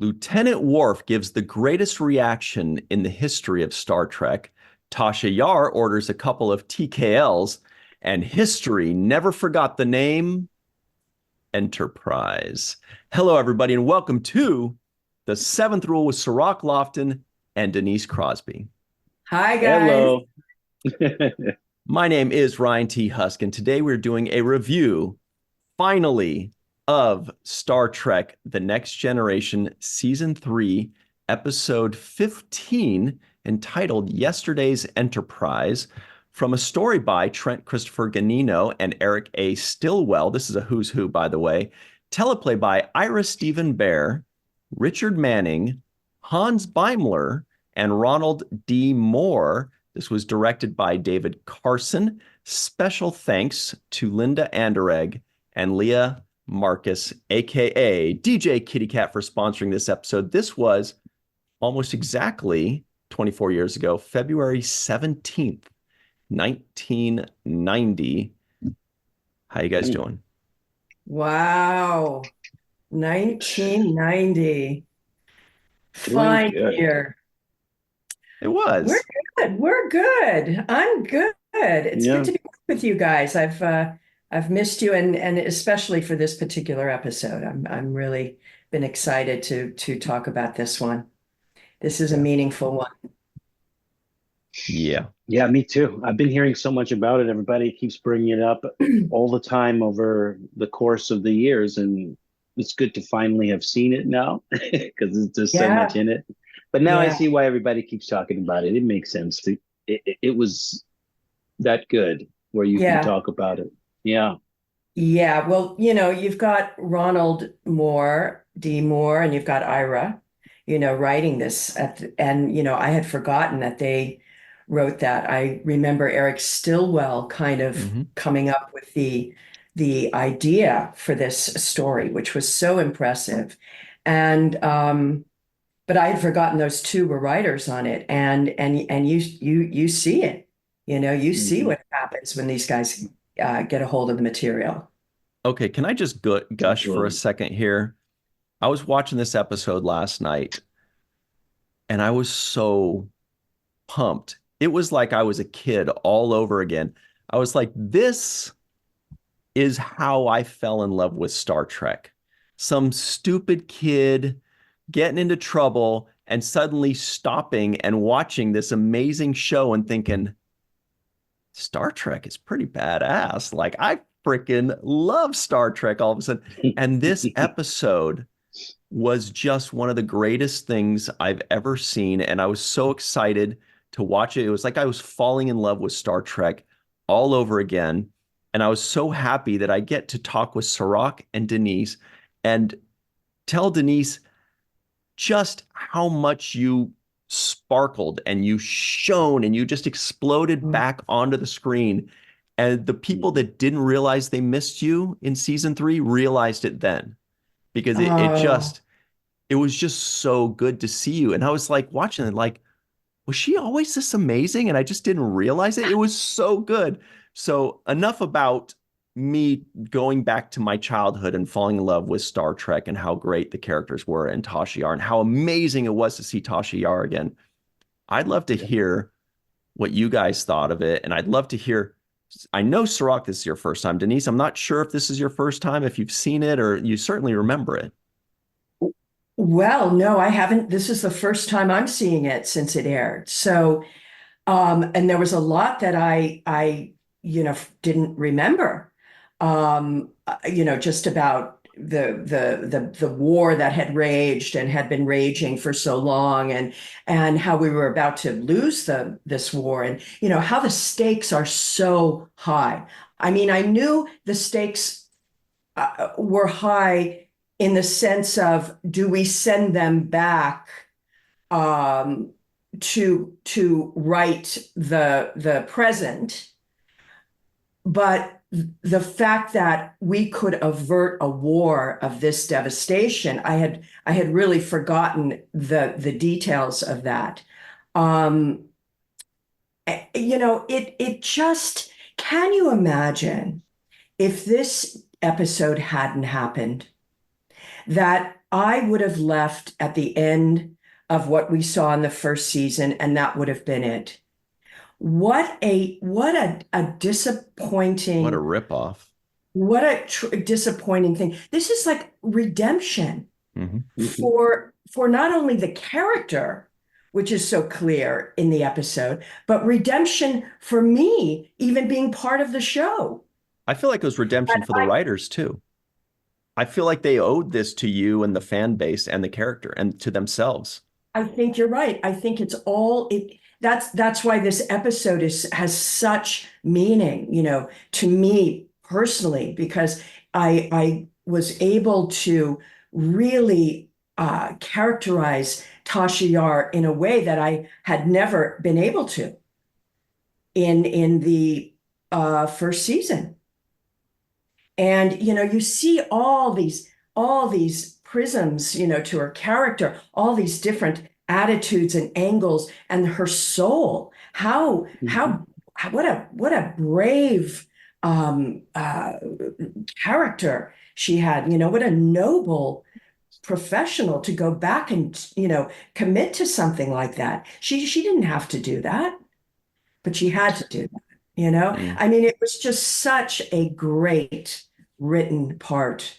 Lieutenant Worf gives the greatest reaction in the history of Star Trek. Tasha Yar orders a couple of TKLs, and history never forgot the name Enterprise. Hello, everybody, and welcome to The Seventh Rule with Cirroc Lofton and Denise Crosby. Hi, guys. Hello. My name is Ryan T. Husk, and today we're doing a review, finally, of Star Trek The Next Generation Season 3, Episode 15, entitled Yesterday's Enterprise, from a story by Trent Christopher Ganino and Eric A. Stillwell. This is a who's who, by the way. Teleplay by Ira Stephen Bear, Richard Manning, Hans Beimler, and Ronald D. Moore. This was directed by David Carson. Special thanks to Linda Anderegg and Leah Marcus, aka DJ Kitty Cat, for sponsoring this episode. This was almost exactly 24 years ago, February 17th, 1990. How you guys doing? Wow. 1990. Fine year. It was. We're good. We're good. I'm good. It's good to be with you guys. I've missed you, and especially for this particular episode. I'm really been excited to talk about this one. This is a meaningful one. Yeah, me too. I've been hearing so much about it. Everybody keeps bringing it up all the time over the course of the years, and it's good to finally have seen it now because there's so much in it. But now I see why everybody keeps talking about it. It makes sense. It was that good where you can talk about it. Yeah. Yeah. Well, you've got Ronald Moore, D. Moore, and you've got Ira, writing this and I had forgotten that they wrote that. I remember Eric Stillwell kind of coming up with the idea for this story, which was so impressive. And but I had forgotten those two were writers on it, and you see it, you see what happens when these guys get a hold of the material. Okay, can I just gush for a second here? I was watching this episode last night, and I was so pumped. It was like I was a kid all over again. I was like, this is how I fell in love with Star Trek. Some stupid kid getting into trouble and suddenly stopping and watching this amazing show and thinking, Star Trek is pretty badass. Like, I freaking love Star Trek all of a sudden. And this episode was just one of the greatest things I've ever seen. And I was so excited to watch it. It was like I was falling in love with Star Trek all over again. And I was so happy that I get to talk with Cirroc and Denise and tell Denise just how much you sparkled and you shone and you just exploded back onto the screen. And the people that didn't realize they missed you in season 3 realized it then, because it was just so good to see you. And I was like watching it like, was she always this amazing? And I just didn't realize it. It was so good. So enough about me going back to my childhood and falling in love with Star Trek and how great the characters were and Tasha Yar and how amazing it was to see Tasha Yar again. I'd love to hear what you guys thought of it. And I'd love to hear, I know, Cirroc, this is your first time. Denise, I'm not sure if this is your first time, if you've seen it or you certainly remember it. Well, no, I haven't. This is the first time I'm seeing it since it aired. So, and there was a lot that I didn't remember, just about the war that had raged and had been raging for so long, and how we were about to lose this war, and how the stakes are so high. I mean, I knew the stakes were high in the sense of, do we send them back to write the present? But the fact that we could avert a war of this devastation, I had really forgotten the details of that. It just, can you imagine if this episode hadn't happened, that I would have left at the end of what we saw in the first season, and that would have been it. What a disappointing, What a ripoff. what a disappointing thing. This is like redemption for not only the character, which is so clear in the episode, but redemption for me, even being part of the show. I feel like it was redemption for the writers too. I feel like they owed this to you and the fan base and the character and to themselves. I think you're right. I think it's all it. That's why this episode has such meaning, to me personally, because I was able to really characterize Tasha Yar in a way that I had never been able to in the first season. And you see all these prisms, to her character, all these different attitudes and angles, and her soul. What a brave character she had. What a noble professional to go back and commit to something like that. She didn't have to do that, but she had to do that. I mean, it was just such a great written part.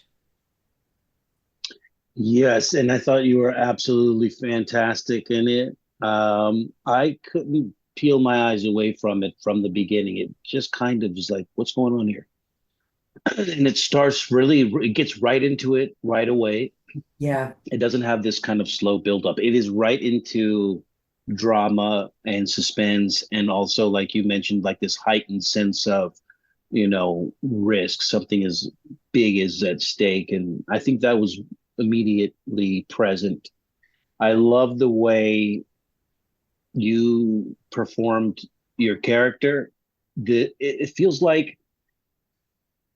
Yes, and I thought you were absolutely fantastic in it. I couldn't peel my eyes away from it from the beginning. It just kind of was like, what's going on here? And it gets right into it right away. Yeah. It doesn't have this kind of slow build up. It is right into drama and suspense, and also, like you mentioned, like this heightened sense of, risk. Something as big is at stake. And I think that was immediately present. I love the way you performed your character. It feels like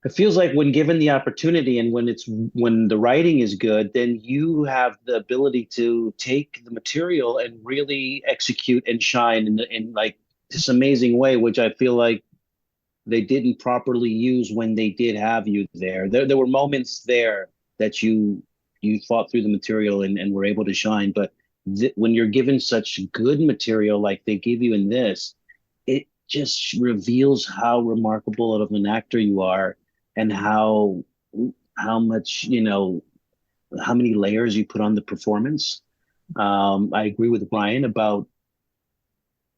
when given the opportunity, and when the writing is good, then you have the ability to take the material and really execute and shine in like this amazing way, which I feel like they didn't properly use when they did have you there. There were moments there that you fought through the material and were able to shine. But when you're given such good material like they give you in this, it just reveals how remarkable of an actor you are, and how much, how many layers you put on the performance. I agree with Brian about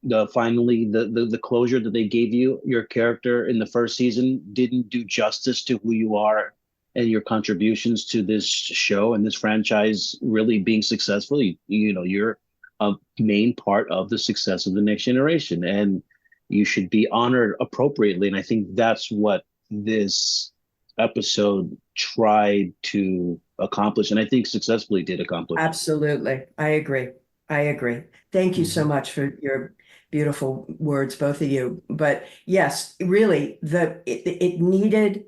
the closure that they gave you. Your character in the first season didn't do justice to who you are and your contributions to this show and this franchise really being successful. You're a main part of the success of the next generation, and you should be honored appropriately. And I think that's what this episode tried to accomplish, and I think successfully did accomplish. Absolutely. I agree. Thank you so much for your beautiful words, both of you. But yes, really, it needed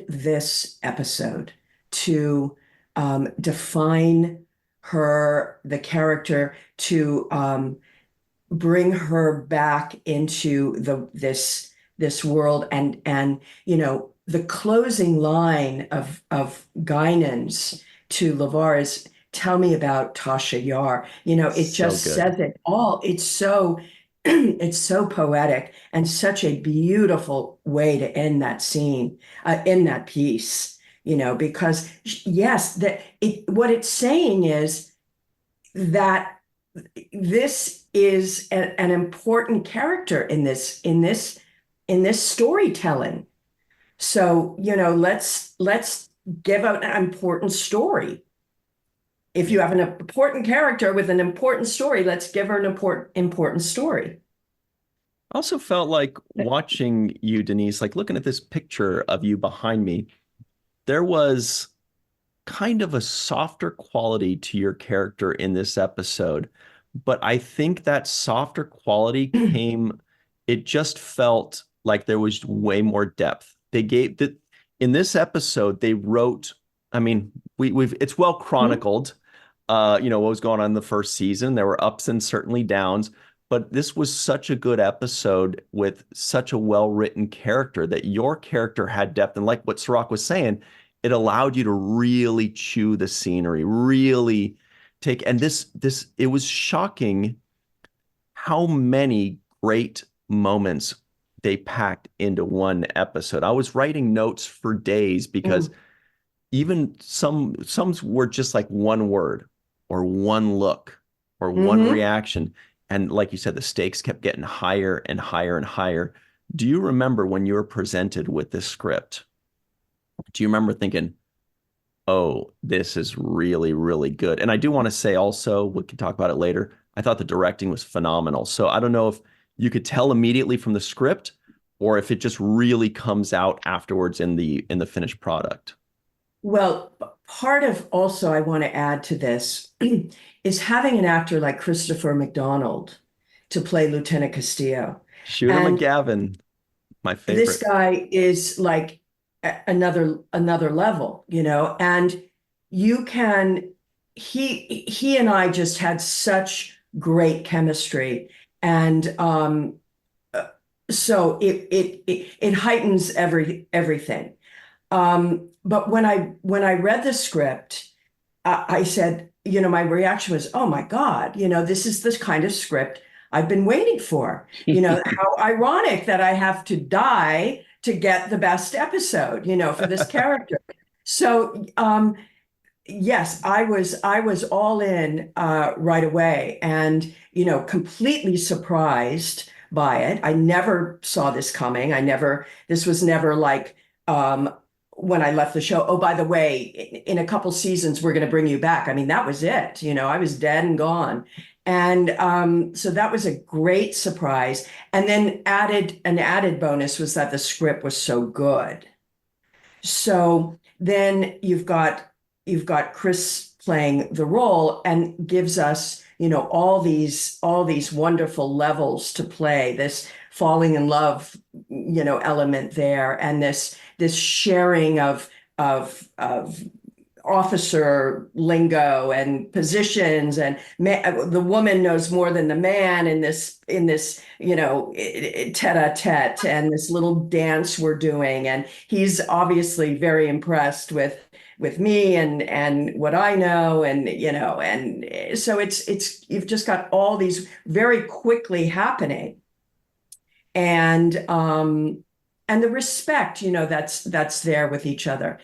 this episode to define the character, to bring her back into this world, and the closing line of Guinan's to LeVar is, "Tell me about Tasha Yar." It just says it all. It's so it's so poetic, and such a beautiful way to end that scene, in that piece. Because yes, what it's saying is that this is an important character in this storytelling. So, let's give out an important story. If you have an important character with an important story, let's give her an important story. I also felt like watching you, Denise, like looking at this picture of you behind me, there was kind of a softer quality to your character in this episode. But I think that softer quality it just felt like there was way more depth. In this episode, they wrote, I mean, it's well chronicled, what was going on in the first season. There were ups and certainly downs, but this was such a good episode with such a well-written character that your character had depth. And like what Cirroc was saying, it allowed you to really chew the scenery, really take, and it was shocking how many great moments they packed into one episode. I was writing notes for days because even some were just like one word or one look or one reaction. And like you said, the stakes kept getting higher and higher and higher. Do you remember when you were presented with this script? Do you remember thinking, oh, this is really, really good? And I do want to say also, we can talk about it later, I thought the directing was phenomenal. So I don't know if you could tell immediately from the script or if it just really comes out afterwards in the finished product. Well, part of also I want to add to this is having an actor like Christopher McDonald to play Lieutenant Castillo. Shooter McGavin, my favorite. This guy is like another level, you know, and he and I just had such great chemistry, and so it heightens everything. But when I read the script, I said, you know, my reaction was, oh my God, you know, this is this kind of script I've been waiting for. You know, how ironic that I have to die to get the best episode, you know, for this character. So yes, I was all in right away, and you know, completely surprised by it. I never saw this coming. This was never like when I left the show, oh, by the way, in a couple seasons, we're going to bring you back. I mean, that was it. You know, I was dead and gone. And so that was a great surprise. And then an added bonus was that the script was so good. So then you've got Chris playing the role and gives us, you know, all these wonderful levels to play, this falling in love, you know, element there, and this sharing of officer lingo and positions, and the woman knows more than the man in this you know, tete-a-tete, and this little dance we're doing, and he's obviously very impressed with me and what I know, and you know, and so it's you've just got all these very quickly happening, and the respect, you know, that's there with each other.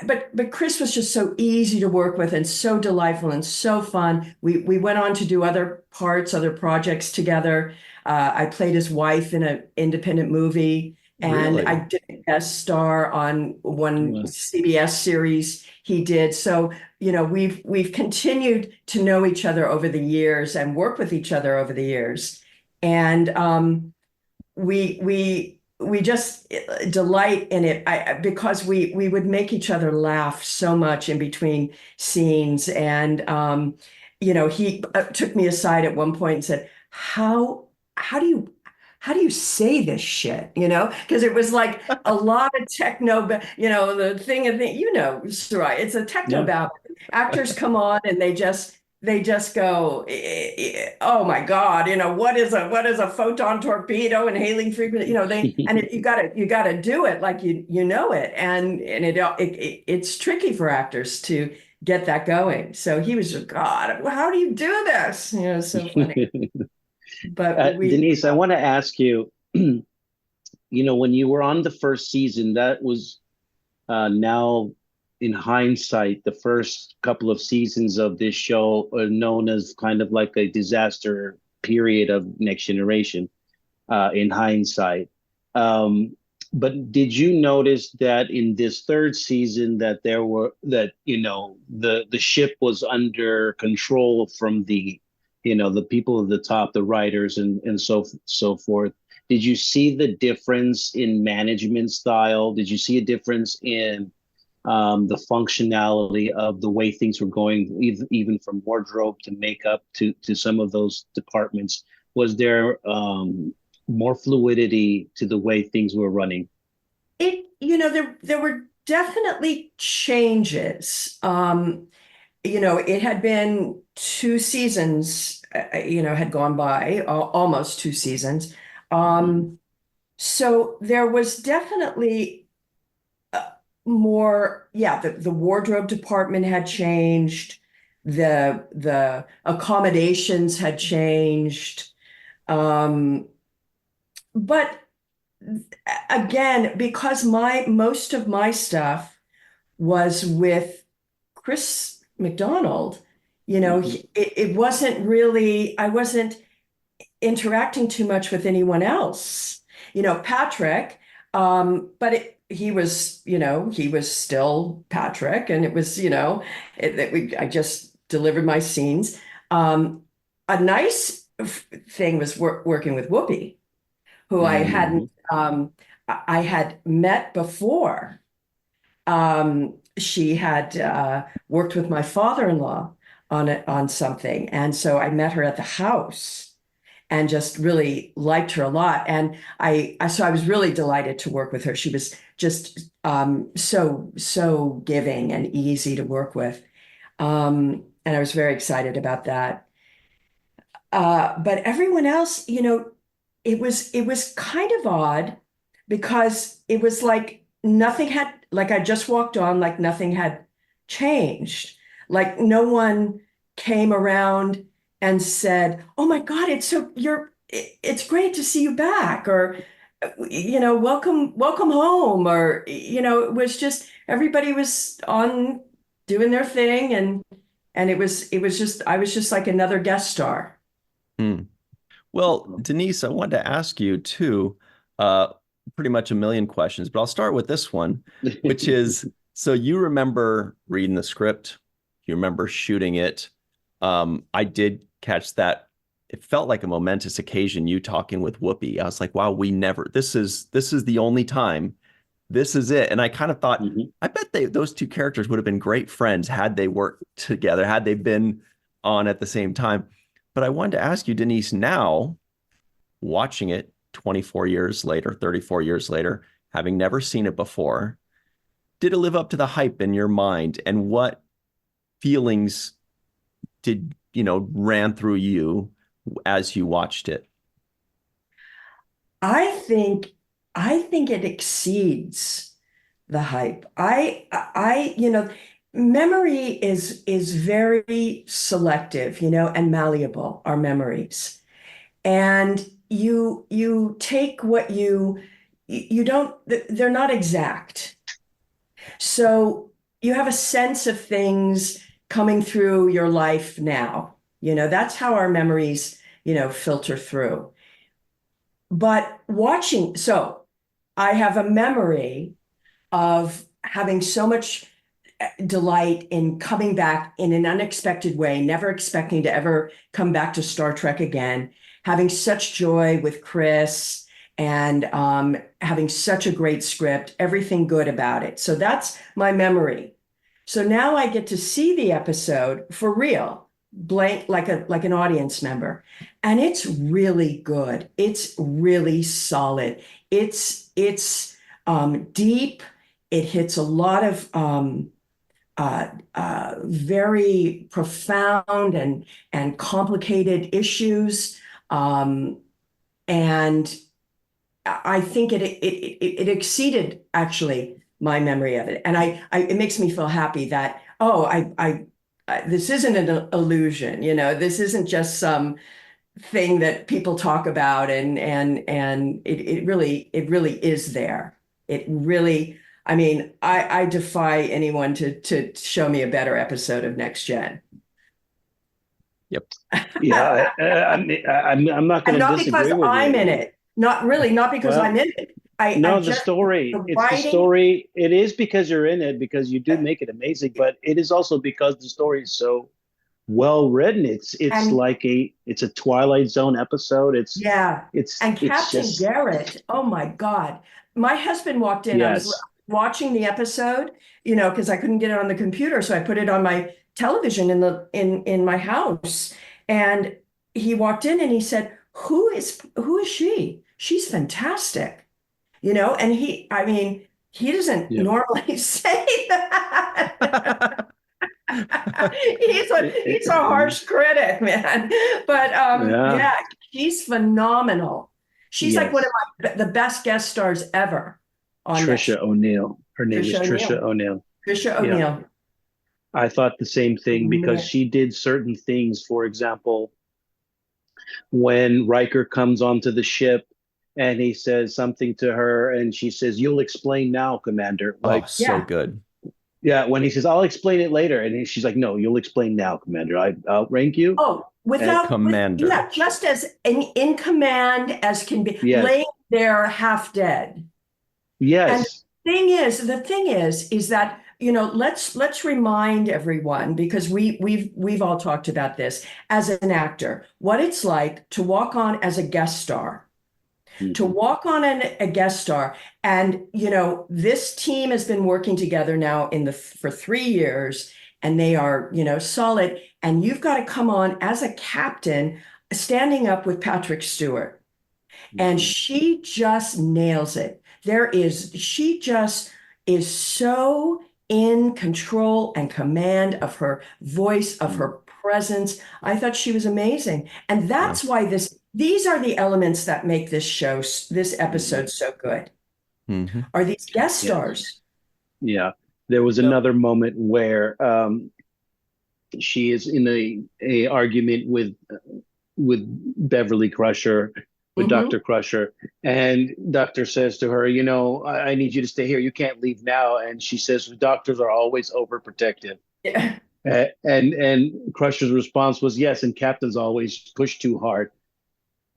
But Chris was just so easy to work with and so delightful and so fun. We went on to do other projects together. I played his wife in an independent movie, and Really? I did a guest star on one CBS series he did. So, you know, we've continued to know each other over the years and work with each other over the years. And we just delight in it because we would make each other laugh so much in between scenes. And, you know, he took me aside at one point and said, how do you say this shit? You know, because it was like a lot of techno, you know, you know, Sarai, it's a techno ballad. Actors come on and they just go, oh my God, you know, what is a photon torpedo and hailing frequency? You know, you gotta do it like you know it, and it's tricky for actors to get that going. So he was just, God, how do you do this? You know, so funny. But Denise, I want to ask you, you know, when you were on the first season, that was now in hindsight, the first couple of seasons of this show are known as kind of like a disaster period of Next Generation in hindsight. But did you notice that in this third season that you know, the ship was under control from the, you know, the people at the top, the writers and so forth? Did you see the difference in management style? Did you see a difference in the functionality of the way things were going, even from wardrobe to makeup to some of those departments? Was there more fluidity to the way things were running? You know, there were definitely changes. You know, it had been 2 seasons, you know, had gone by, almost 2 seasons. So there was definitely more, yeah, the wardrobe department had changed, the accommodations had changed. But again, because most of my stuff was with Chris McDonald, it wasn't really, I wasn't interacting too much with anyone else. Patrick, he was, he was still Patrick, and it was, I just delivered my scenes. A nice thing was working with Whoopi, who I had met before. She had worked with my father-in-law on something, and so I met her at the house and just really liked her a lot. And so I was really delighted to work with her. She was just so giving and easy to work with, and I was very excited about that. But everyone else, it was kind of odd because it was like nothing had, like I just walked on, like nothing had changed. Like no one came around and said, "Oh my God, it's great to see you back," or, welcome home, or, it was just, everybody was on doing their thing. And it was just, I was just like another guest star. Hmm. Well, Denise, I wanted to ask you too, pretty much a million questions, but I'll start with this one, which is, so you remember reading the script, you remember shooting it. I did catch that. It felt like a momentous occasion, you talking with Whoopi. I was like, wow, this is the only time. This is it. And I kind of thought, I bet those two characters would have been great friends had they worked together, had they been on at the same time. But I wanted to ask you, Denise, now watching it 24 years later, 34 years later, having never seen it before, did it live up to the hype in your mind? And what feelings ran through you as you watched it? I think it exceeds the hype. Memory is very selective, and malleable, our memories. And you take what you don't, they're not exact. So you have a sense of things coming through your life now. That's how our memories, filter through. But so I have a memory of having so much delight in coming back in an unexpected way, never expecting to ever come back to Star Trek again, having such joy with Chris, and having such a great script, everything good about it. So that's my memory. So now I get to see the episode for real, blank, like an audience member, and it's really good. It's really solid. It's deep. It hits a lot of very profound and complicated issues, and I think it exceeded actually my memory of it, and it makes me feel happy that, this isn't an illusion, this isn't just some thing that people talk about, and it really is there. It really, I mean, I defy anyone to show me a better episode of Next Gen. Yep. Yeah, I'm not going to disagree with you. Not because I'm in it. Not really, not because I'm in it. The story. It's the story. It is because you're in it, because you do make it amazing, but it is also because the story is so well written. It's like it's a Twilight Zone episode. It's Captain Barrett. Oh my God. My husband walked in. Yes. I was watching the episode, because I couldn't get it on the computer, so I put it on my television in my house. And he walked in and he said, who is she? She's fantastic. And he doesn't normally say that. He's a harsh critic, man. But she's phenomenal. She's like one of the best guest stars ever on Trisha O'Neill. Her name is Trisha O'Neill. Trisha O'Neill. I thought the same thing because she did certain things. For example, when Riker comes onto the ship and he says something to her and she says, "You'll explain now, Commander." Like, so good. Yeah, when he says, "I'll explain it later," and she's like, "No, you'll explain now, Commander. I'll rank you." Oh, Commander. Just as in command as can be, laying there half dead. Yes. And the thing is that, let's remind everyone, because we've all talked about this as an actor, what it's like to walk on as a guest star. To walk on a guest star. And, this team has been working together now for 3 years, and they are, solid. And you've got to come on as a captain, standing up with Patrick Stewart. And she just nails it. She just is so in control and command of her voice, of her presence. I thought she was amazing. And that's why these are the elements that make this episode so good. Are these guest stars. Yeah. There was another moment where she is in a argument with Beverly Crusher, with Dr. Crusher, and Doctor says to her, "I need you to stay here. You can't leave now." And she says, "Doctors are always overprotective." Yeah. And Crusher's response was, "Yes, and captains always push too hard."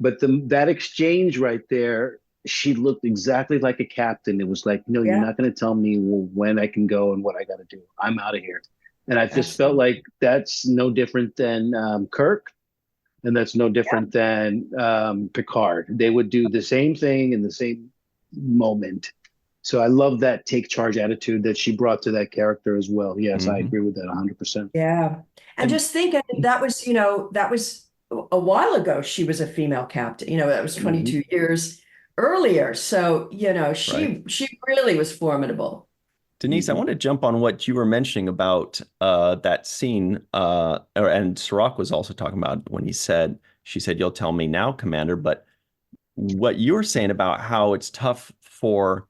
But that exchange right there, she looked exactly like a captain. It was like, "No, you're not going to tell me when I can go and what I got to do. I'm out of here." And I just felt like that's no different than Kirk. And that's no different than Picard. They would do the same thing in the same moment. So I love that take charge attitude that she brought to that character as well. Yes, I agree with that 100%. Yeah. And just think, that was a while ago, she was a female captain. That was 22 years earlier. So, she really was formidable. Denise, I want to jump on what you were mentioning about that scene, and Cirroc was also talking about when she said, "You'll tell me now, Commander." But what you were saying about how it's tough for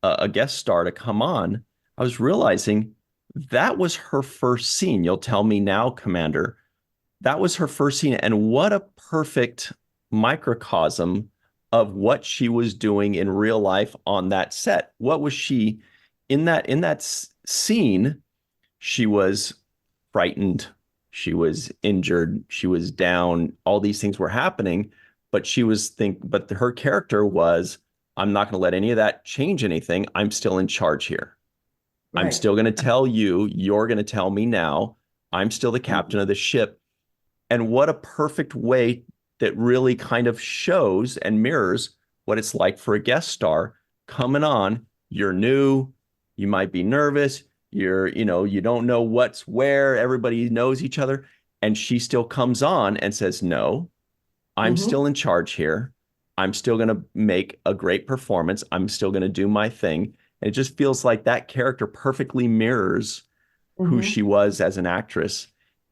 a guest star to come on, I was realizing that was her first scene. "You'll tell me now, Commander." That was her first scene, and what a perfect microcosm of what she was doing in real life on that set. What was she? In that scene, she was frightened, she was injured, she was down, all these things were happening, but her character was, "I'm not going to let any of that change anything. I'm still in charge here. Right. I'm still going to tell you, you're going to tell me now. I'm still the captain of the ship." And what a perfect way that really kind of shows and mirrors what it's like for a guest star coming on. You're new. You might be nervous. You don't know what's where. Everybody knows each other. And she still comes on and says, "No, I'm still in charge here. I'm still going to make a great performance. I'm still going to do my thing." And it just feels like that character perfectly mirrors who she was as an actress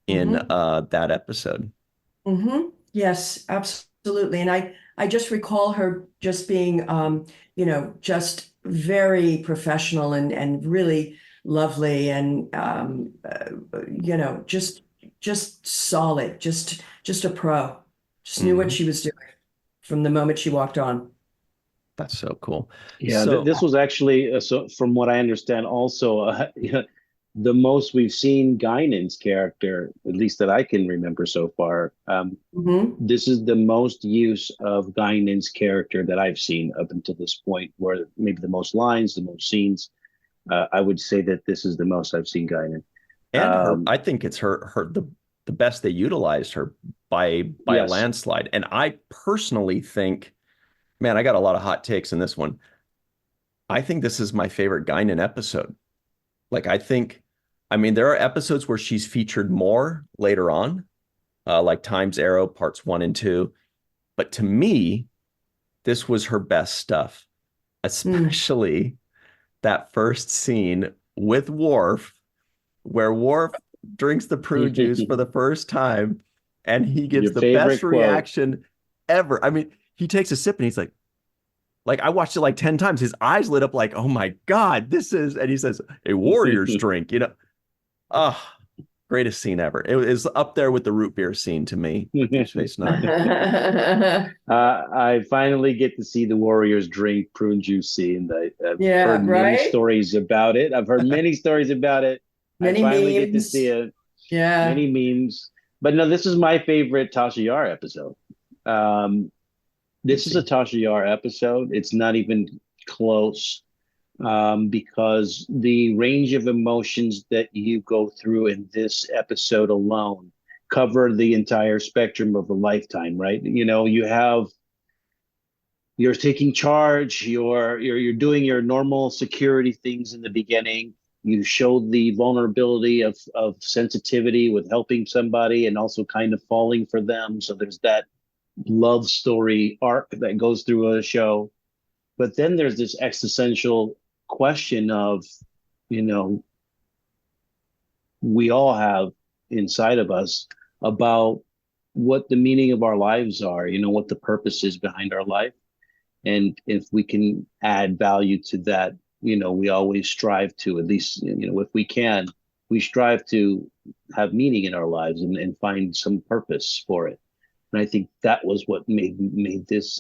in that episode. Yes, absolutely. And I just recall her just being, just very professional and really lovely and, just solid, just a pro, just knew what she was doing from the moment she walked on. That's so cool. Yeah, this was actually, so from what I understand, also the most we've seen Guinan's character, at least that I can remember so far. This is the most use of Guinan's character that I've seen up until this point, where maybe the most lines, the most scenes. I would say that this is the most I've seen Guinan. And I think it's the best they utilized her by a landslide. And I personally think, man, I got a lot of hot takes in this one. I think this is my favorite Guinan episode. There are episodes where she's featured more later on, like Time's Arrow parts 1 and 2. But to me, this was her best stuff, especially that first scene with Worf, where Worf drinks the prune juice for the first time, and he gives the best reaction ever. I mean, he takes a sip and he's like, Like I watched it like 10 times. His eyes lit up like, oh my God, and he says, a warrior's drink, Oh, greatest scene ever. It is up there with the root beer scene to me. Deep Space Nine. I finally get to see the Warriors drink prune juice scene. I've heard many stories about it. Many I finally memes. get to see it. Yeah. Many memes. But no, this is my favorite Tasha Yar episode. This is a Tasha Yar episode. It's not even close. Because the range of emotions that you go through in this episode alone cover the entire spectrum of a lifetime, right? You're taking charge, you're doing your normal security things in the beginning. You showed the vulnerability of sensitivity with helping somebody and also kind of falling for them. So there's that love story arc that goes through a show. But then there's this existential question of, we all have inside of us about what the meaning of our lives are, what the purpose is behind our life. And if we can add value to that, we always strive to, at least, if we can, we strive to have meaning in our lives and find some purpose for it. And I think that was what made this,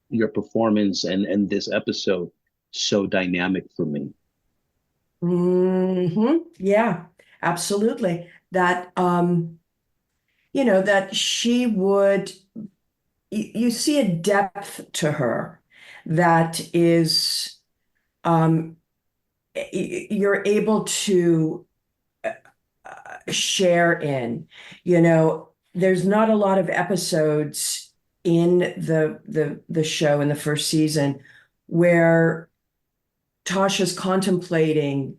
your performance and this episode so dynamic for me. Yeah, absolutely. That, that she would, you see a depth to her that is, you're able to share in, there's not a lot of episodes in the show in the first season where Tasha's contemplating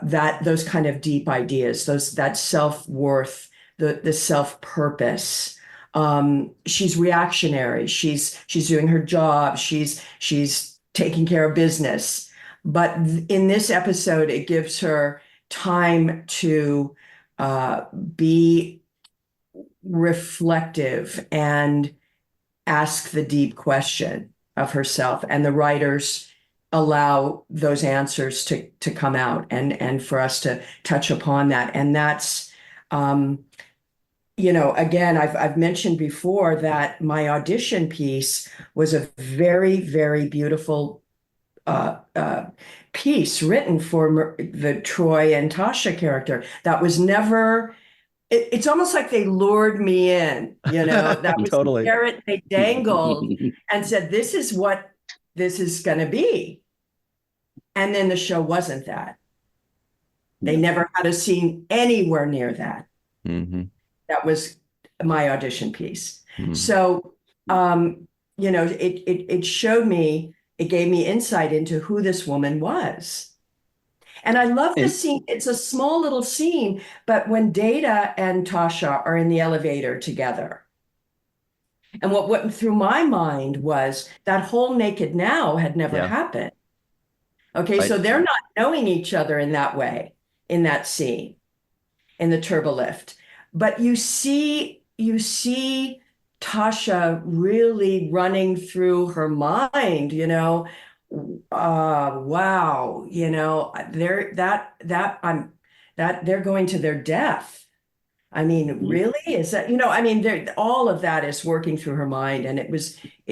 those kind of deep ideas, that self-worth, the self-purpose. She's reactionary. She's doing her job. She's taking care of business. But in this episode, it gives her time to be reflective and ask the deep question of herself. And the writers allow those answers to come out and for us to touch upon that. And that's, again, I've mentioned before that my audition piece was a very, very beautiful piece written for the Troy and Tasha character. That was never, it's almost like they lured me in, that was totally. the carrot they dangled and said, this is what this is going to be. And then the show wasn't that. They never had a scene anywhere near that. Mm-hmm. That was my audition piece. Mm-hmm. So, it showed me, it gave me insight into who this woman was. And I love this scene. It's a small little scene, but when Data and Tasha are in the elevator together, and what went through my mind was that whole naked now had never happened. Okay, so they're not knowing each other in that way, in that scene, in the turbolift. But you see Tasha really running through her mind, wow, they're going to their death. I mean, really? Is that, all of that is working through her mind. And it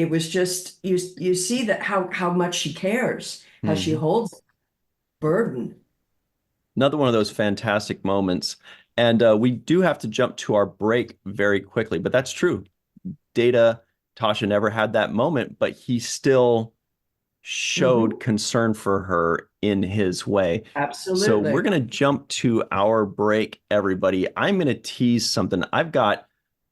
was just, you see that how much she cares, how she holds burden. Another one of those fantastic moments. And we do have to jump to our break very quickly, but that's true. Data, Tasha never had that moment, but he still showed concern for her in his way. Absolutely. So we're going to jump to our break, everybody. I'm going to tease something. I've got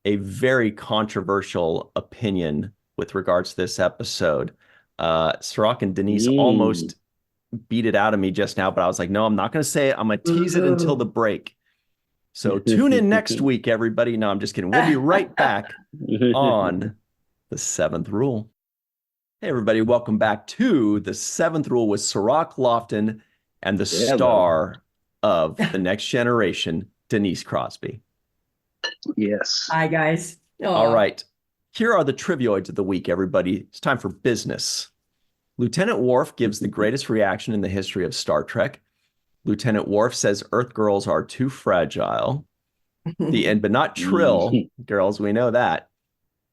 a very controversial opinion with regards to this episode. Cirroc and Denise almost beat it out of me just now, but I was like, no, I'm not going to say it. I'm going to tease it until the break. So tune in next week, everybody. No, I'm just kidding. We'll be right back on The Seventh Rule. Hey, everybody. Welcome back to The Seventh Rule with Cirroc Lofton and the star of The Next Generation, Denise Crosby. Yes. Hi, guys. All right. Here are the trivioids of the week, everybody. It's time for business. Lieutenant Worf gives the greatest reaction in the history of Star Trek. Lieutenant Worf says Earth girls are too fragile. The end, but not Trill. Girls, we know that.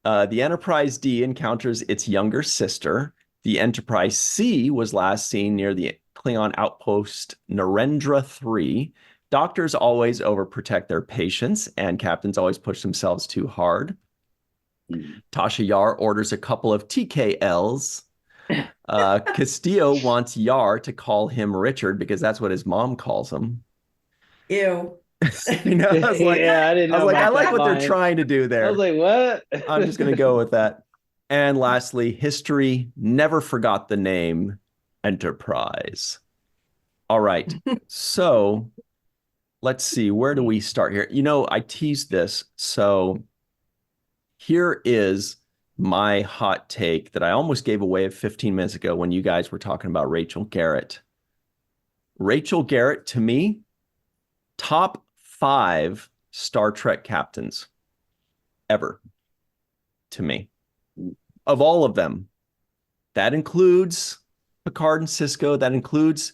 The Enterprise D encounters its younger sister. The Enterprise C was last seen near the Klingon outpost Narendra 3. Doctors always overprotect their patients, and captains always push themselves too hard. Tasha Yar orders a couple of TKLs. Castillo wants Yar to call him Richard because that's what his mom calls him. Ew. You know, I was like, yeah, I like what they're trying to do there. I was like, what? I'm just going to go with that. And lastly, history never forgot the name Enterprise. All right. So let's see. Where do we start here? You know, I teased this. So here is my hot take that I almost gave away 15 minutes ago when you guys were talking about Rachel Garrett. Rachel Garrett, to me, top 5 Star Trek captains ever, to me, of all of them. That includes Picard and Sisko. That includes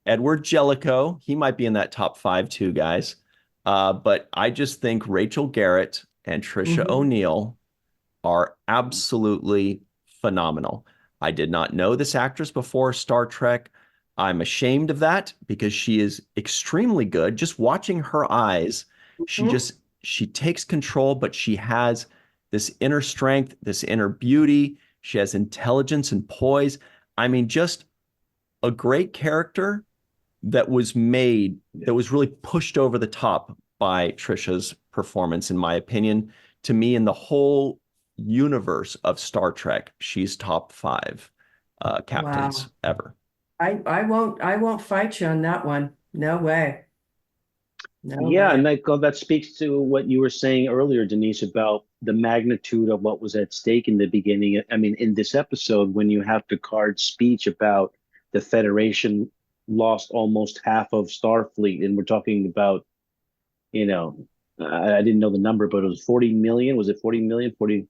Edward Jellicoe. He might be in that top 5 too, guys. But I just think Rachel Garrett and Trisha O'Neill are absolutely phenomenal. I did not know this actress before Star Trek. I'm ashamed of that because she is extremely good. Just watching her eyes, she takes control, but she has this inner strength, this inner beauty. She has intelligence and poise. I mean, just a great character that was really pushed over the top by Trisha's performance, in my opinion. To me, in the whole universe of Star Trek, she's top 5 captains ever. I won't fight you on that one. No way. No yeah, way. and that speaks to what you were saying earlier, Denise, about the magnitude of what was at stake in the beginning. I mean, in this episode, when you have Picard's speech about the Federation lost almost half of Starfleet, and we're talking about, you know, I didn't know the number, but it was 40 million. Was it 40 million? 40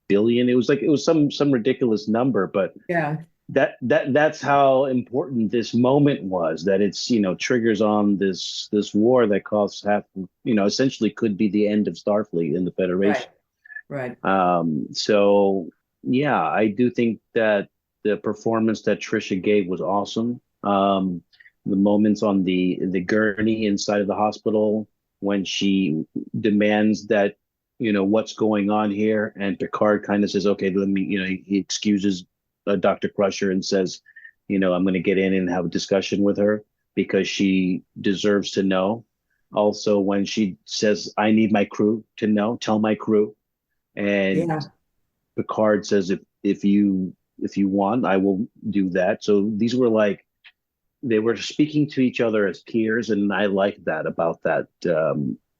billion? It was some ridiculous number, but Yeah. That's how important this moment was, that it's, you know, triggers on this war that costs half, you know, essentially could be the end of Starfleet and the Federation. Right. So yeah, I do think that the performance that Trisha gave was awesome. The moments on the gurney inside of the hospital when she demands that, you know, what's going on here, and Picard kind of says, okay, let me, you know, he excuses Dr. Crusher and says, you know, I'm going to get in and have a discussion with her because she deserves to know. Also, when she says, I need my crew to know, tell my crew. And Picard says, if you want, I will do that. So these were like, they were speaking to each other as peers. And I liked that about that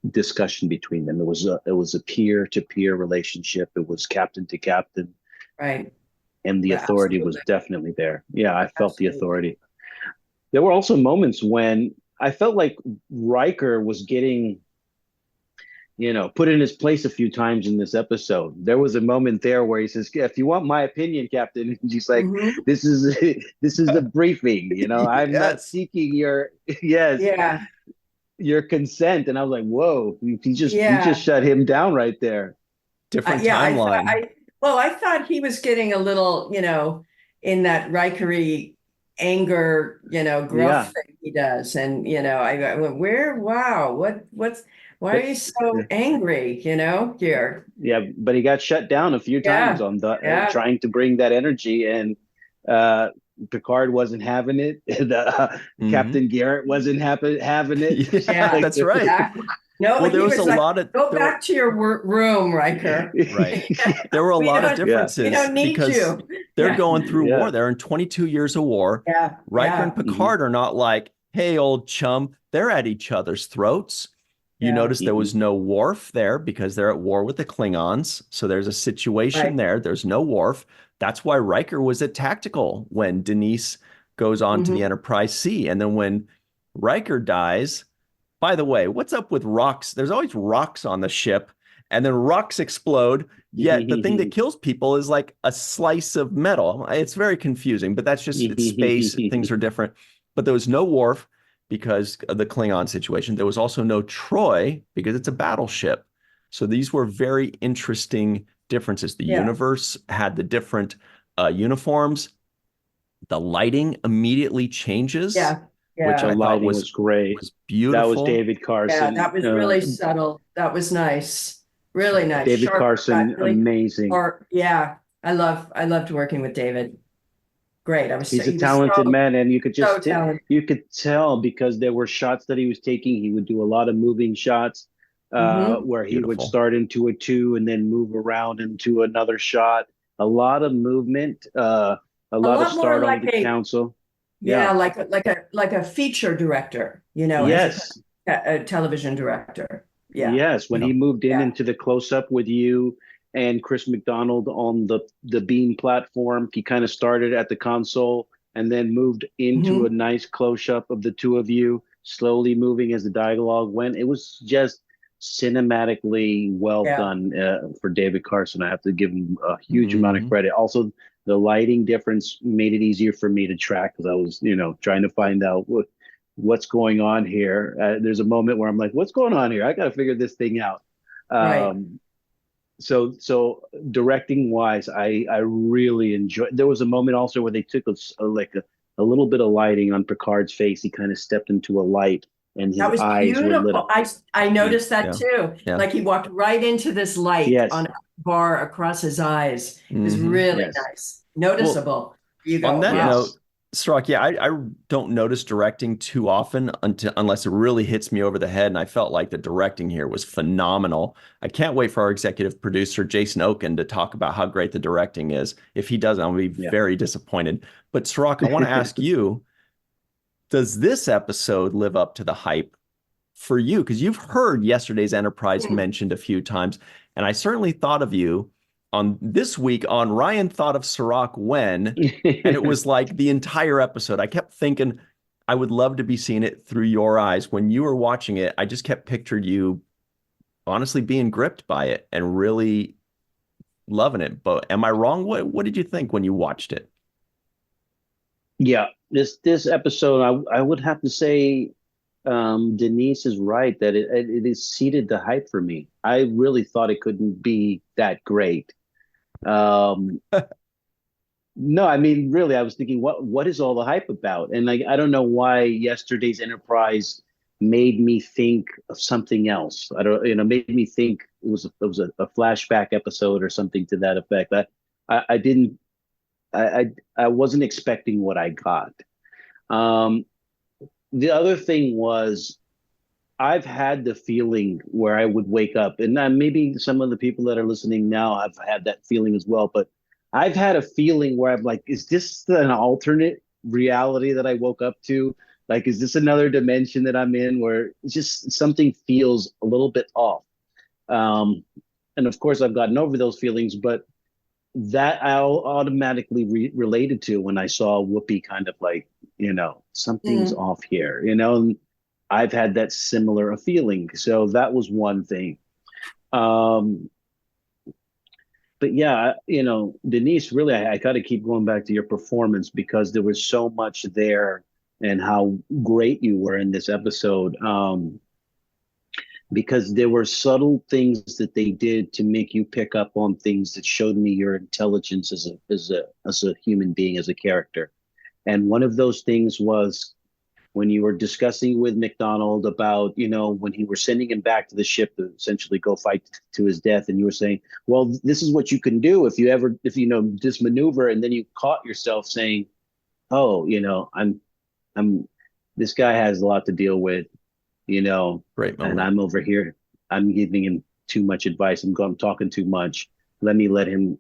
discussion between them. It was a peer-to-peer relationship. It was captain to captain. Right. And the authority was definitely there. Yeah, I felt the authority. There were also moments when I felt like Riker was getting, you know, put in his place a few times in this episode. There was a moment there where he says, if you want my opinion, Captain, and she's like, this is the briefing, you know, I'm not seeking your your consent. And I was like, whoa, he just shut him down right there. Different timeline. I thought he was getting a little, you know, in that Rikery anger, you know, gruff thing he does. And, you know, I went, why are you so angry, you know, here? Yeah, but he got shut down a few times on trying to bring that energy, and Picard wasn't having it. Captain Garrett wasn't having it. Yeah, that's right. Exactly. No, well, there was a lot of go back to your room, Riker. Right. There were a lot of differences. We don't need because they're going through war. They're in 22 years of war. Yeah. Riker and Picard are not like, hey, old chum. They're at each other's throats. You notice there was no Worf there because they're at war with the Klingons. So there's a situation there. There's no Worf. That's why Riker was at tactical when Denise goes on to the Enterprise C. And then when Riker dies, by the way, what's up with rocks? There's always rocks on the ship. and then rocks explode. Yet the thing that kills people is like a slice of metal. It's very confusing, but that's just it's space. Things are different. But there was no Worf because of the Klingon situation. There was also no Troy because it's a battleship. So these were very interesting differences. The universe had the different uniforms. The lighting immediately changes. Which the lighting was great. Was beautiful. That was David Carson. Yeah, that was really subtle. That was nice. Really nice. David Carson, really, amazing. I loved working with David. Great. He's a talented man, and you could just you could tell because there were shots that he was taking. He would do a lot of moving shots where he would start into a 2 and then move around into another shot. A lot of movement, a lot of start on the council. Yeah, like a feature director, Yes. A television director. Yeah. Yes, when he moved into the close-up with you and Chris McDonald on the beam platform, he kind of started at the console and then moved into a nice close-up of the two of you, slowly moving as the dialogue went. It was just cinematically well done for David Carson. I have to give him a huge amount of credit. Also, the lighting difference made it easier for me to track because I was, trying to find out what's going on here. There's a moment where I'm like, what's going on here? I got to figure this thing out. So directing wise, I really enjoyed. There was a moment also where they took a little bit of lighting on Picard's face. He kind of stepped into a light and his eyes beautiful. were lit up. I noticed that too. Yeah. Like he walked right into this light on a bar across his eyes. It was really nice. Noticeable. On that note, Cirroc, I don't notice directing too often unless it really hits me over the head. And I felt like the directing here was phenomenal. I can't wait for our executive producer, Jason Okun, to talk about how great the directing is. If he doesn't, I'll be very disappointed. But Cirroc, I want to ask you, does this episode live up to the hype for you? Because you've heard yesterday's Enterprise mentioned a few times. And I certainly thought of you on this week on Ryan Thought of Cirroc When, and it was like the entire episode. I kept thinking I would love to be seeing it through your eyes. When you were watching it, I just kept pictured you honestly being gripped by it and really loving it. But am I wrong? What did you think when you watched it? Yeah, this episode, I would have to say Denise is right that it exceeded the hype for me. I really thought it couldn't be that great. No, I mean, really, I was thinking, what is all the hype about? And I don't know why yesterday's Enterprise made me think of something else. I don't, made me think it was a flashback episode or something to that effect. I wasn't expecting what I got. The other thing was I've had the feeling where I would wake up, and maybe some of the people that are listening now have had that feeling as well, but I've had a feeling where I'm like, is this an alternate reality that I woke up to? Like, is this another dimension that I'm in where it's just something feels a little bit off? And of course, I've gotten over those feelings, but that I automatically related to when I saw Whoopi kind of like, something's off here, and I've had that similar feeling. So that was one thing. But yeah, Denise, really, I got to keep going back to your performance because there was so much there and how great you were in this episode. Because there were subtle things that they did to make you pick up on things that showed me your intelligence as a human being, as a character. And one of those things was when you were discussing with McDonald about, when he were sending him back to the ship to essentially go fight to his death. And you were saying, well, this is what you can do if you this maneuver. And then you caught yourself saying, oh, I'm this guy has a lot to deal with, Great moment. And I'm over here. I'm giving him too much advice. I'm talking too much. Let him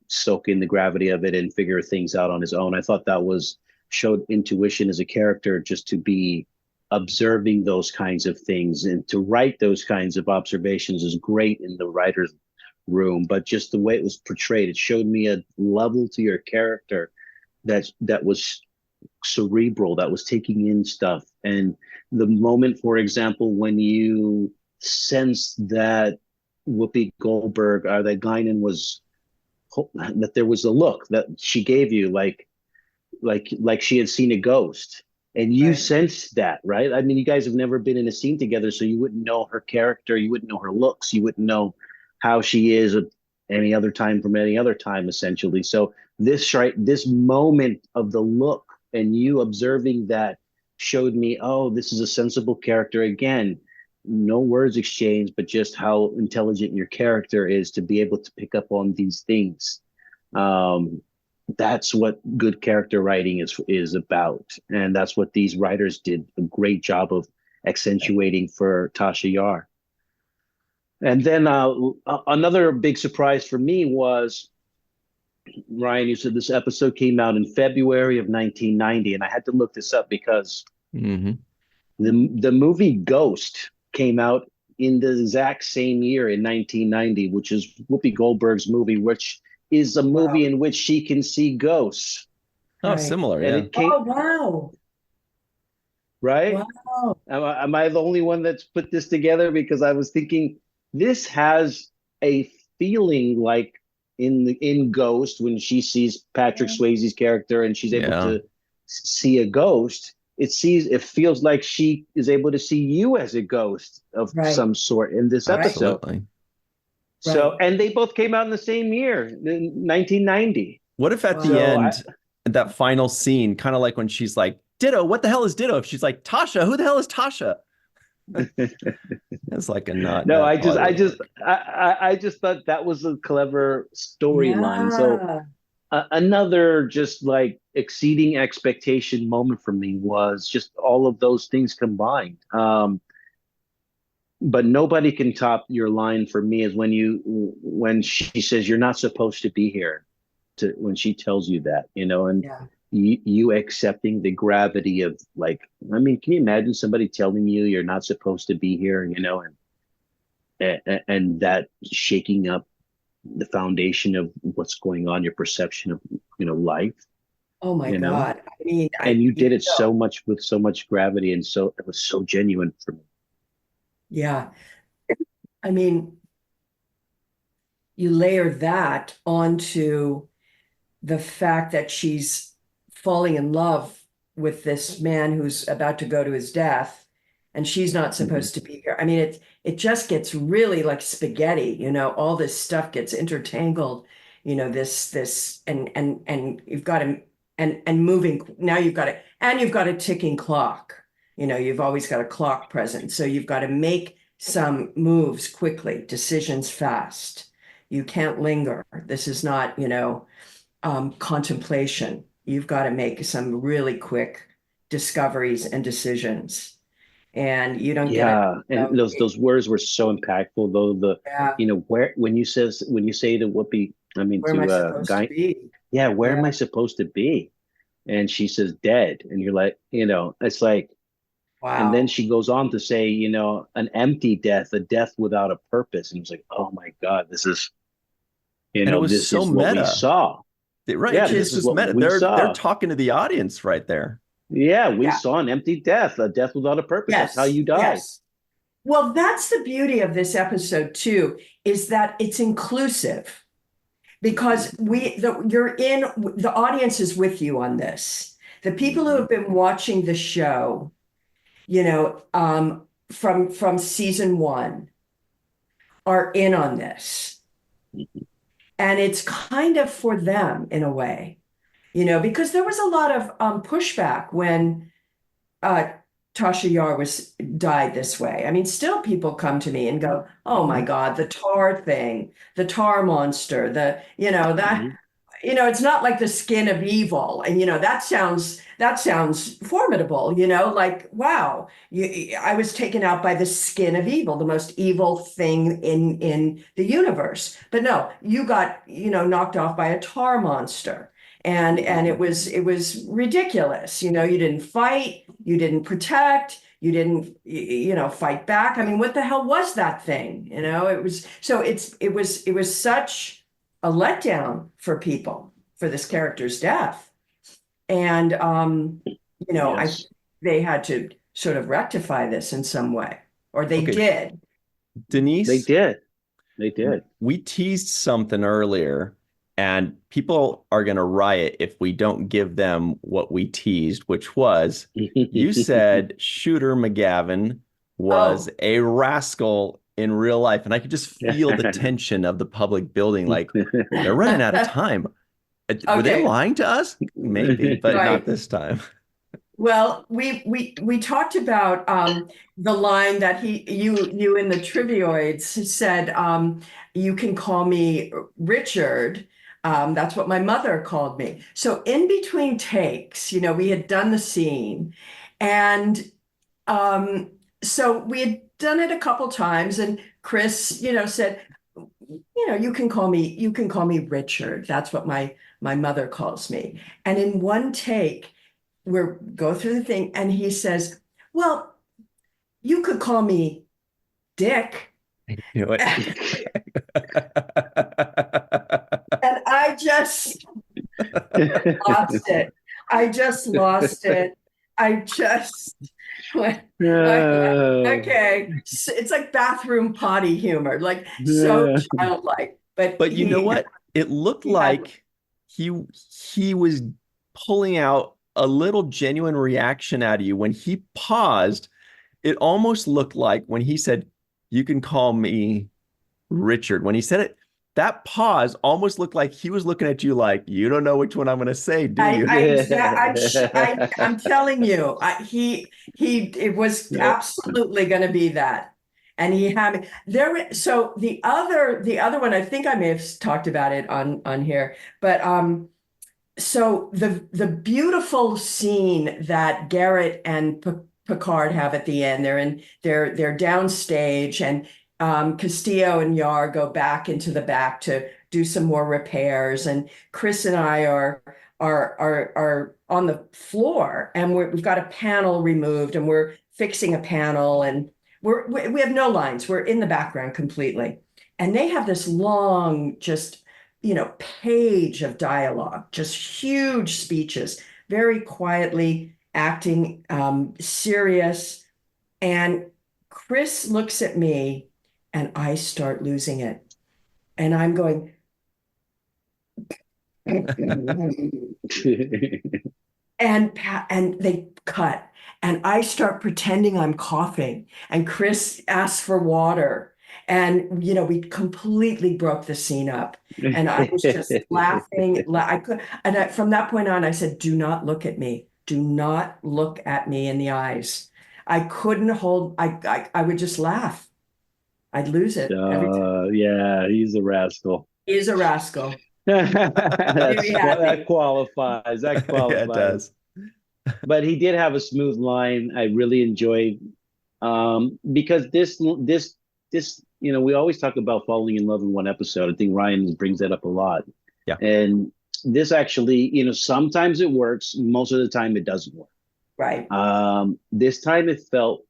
soak in the gravity of it and figure things out on his own. I thought that showed intuition as a character, just to be observing those kinds of things and to write those kinds of observations is great in the writer's room, but just the way it was portrayed, it showed me a level to your character that was cerebral, that was taking in stuff. And the moment, for example, when you sense that Whoopi Goldberg, that Guinan was, that there was a look that she gave you, like she had seen a ghost, and you Right. sensed that, right? I mean, you guys have never been in a scene together, so you wouldn't know her character, you wouldn't know her looks, you wouldn't know how she is at any other time from any other time, essentially. So this moment of the look and you observing that showed me, oh, this is a sensible character again. No words exchanged, but just how intelligent your character is to be able to pick up on these things. That's what good character writing is about, and that's what these writers did a great job of accentuating for Tasha Yar. And then another big surprise for me was, Ryan, you said this episode came out in February of 1990, and I had to look this up because the movie Ghost came out in the exact same year in 1990, which is Whoopi Goldberg's movie, which is a movie in which she can see ghosts. Oh, Right. similar, And yeah. it came, Oh, wow. right? Wow. Am I the only one that's put this together? Because I was thinking this has a feeling like in Ghost, when she sees Patrick Swayze's character and she's able to see a ghost, it feels like she is able to see you as a ghost of some sort in this episode. Absolutely. So, and they both came out in the same year, in 1990. What if at the end, that final scene, kind of like when she's like, Ditto, what the hell is Ditto? If she's like, Tasha, who the hell is Tasha? That's like a nut. No, I just thought that was a clever storyline. So another just like exceeding expectation moment for me was just all of those things combined. But nobody can top your line for me is when she says you're not supposed to be here, when she tells you that, and you accepting the gravity of, like, I mean, can you imagine somebody telling you you're not supposed to be here, and that shaking up the foundation of what's going on, your perception of, life. Oh my God. I mean, and you did it so much with so much gravity, and so it was so genuine for me. Yeah. I mean, you layer that onto the fact that she's falling in love with this man who's about to go to his death, and she's not supposed to be here. I mean, it just gets really like spaghetti, all this stuff gets intertangled, this and you've got to and moving now, you've got a ticking clock. You've always got a clock present. So you've got to make some moves quickly, decisions fast. You can't linger. This is not, contemplation. You've got to make some really quick discoveries and decisions. And you don't get it. And those words were so impactful, though. When you say to Whoopi, I mean, where am I supposed to be? Where am I supposed to be? And she says dead, and you're like, it's like, wow. And then she goes on to say, an empty death, a death without a purpose. And it's like, oh my God, this is, and it was this so is meta. what we saw. Right. Yeah, this is meta. They're talking to the audience right there. Yeah, we saw an empty death, a death without a purpose. That's how you die. Yes. Well, that's the beauty of this episode too, is that it's inclusive. Because the audience is with you on this. The people who have been watching the show, from season 1 are in on this. And it's kind of for them in a way, because there was a lot of pushback when Tasha Yar died this way. I mean, still people come to me and go, oh my God, the tar thing, the tar monster, it's not like the skin of evil. And, that sounds formidable, like, wow, I was taken out by the skin of evil, the most evil thing in the universe. But no, you got, knocked off by a tar monster. And it was ridiculous. You didn't fight, you didn't protect, you didn't, fight back. I mean, what the hell was that thing? It was such a letdown for people for this character's death. And, they had to sort of rectify this in some way, or they did. Denise? They did. They did. We teased something earlier, and people are going to riot if we don't give them what we teased, which was you said Shooter McGavin was a rascal in real life. And I could just feel the tension of the public building. Like, they're running out of time. Were they lying to us? Maybe, but not this time. Well, we talked about the line that you in the Trivioids said, you can call me Richard. That's what my mother called me. So in between takes, we had done the scene, and so we had done it a couple times, and Chris, said, you can call me Richard. That's what my mother calls me. And in one take, we go through the thing, and he says, well, you could call me Dick. You know what? And I just lost it. I just lost it. I just went, okay. It's like bathroom potty humor, like so childlike. But you know what? It looked like he was pulling out a little genuine reaction out of you when he paused. It almost looked like when he said, you can call me Richard. When he said it, that pause almost looked like he was looking at you like, you don't know which one I'm going to say, do you? I'm telling you, it was absolutely going to be that. And he had me there. So the other one, I think I may have talked about it on here, but so the beautiful scene that Garrett and Picard have at the end, they're downstage, and Castillo and Yar go back into the back to do some more repairs, and Chris and I are on the floor, and we've got a panel removed, and we're fixing a panel, and we have no lines. We're in the background completely, and they have this long, just page of dialogue, just huge speeches, very quietly acting serious. And Chris looks at me, and I start losing it. And I'm going, and they cut. And I start pretending I'm coughing. And Chris asks for water. And, we completely broke the scene up. And I was just laughing. From that point on, I said, do not look at me. Do not look at me in the eyes. I couldn't hold, I would just laugh. I'd lose it. Yeah, he's a rascal. He is a rascal. That qualifies. That qualifies. Yeah, it does. But he did have a smooth line. I really enjoyed because this we always talk about falling in love in one episode. I think Ryan brings that up a lot. Yeah. And this actually, sometimes it works. Most of the time it doesn't work. Right. This time it felt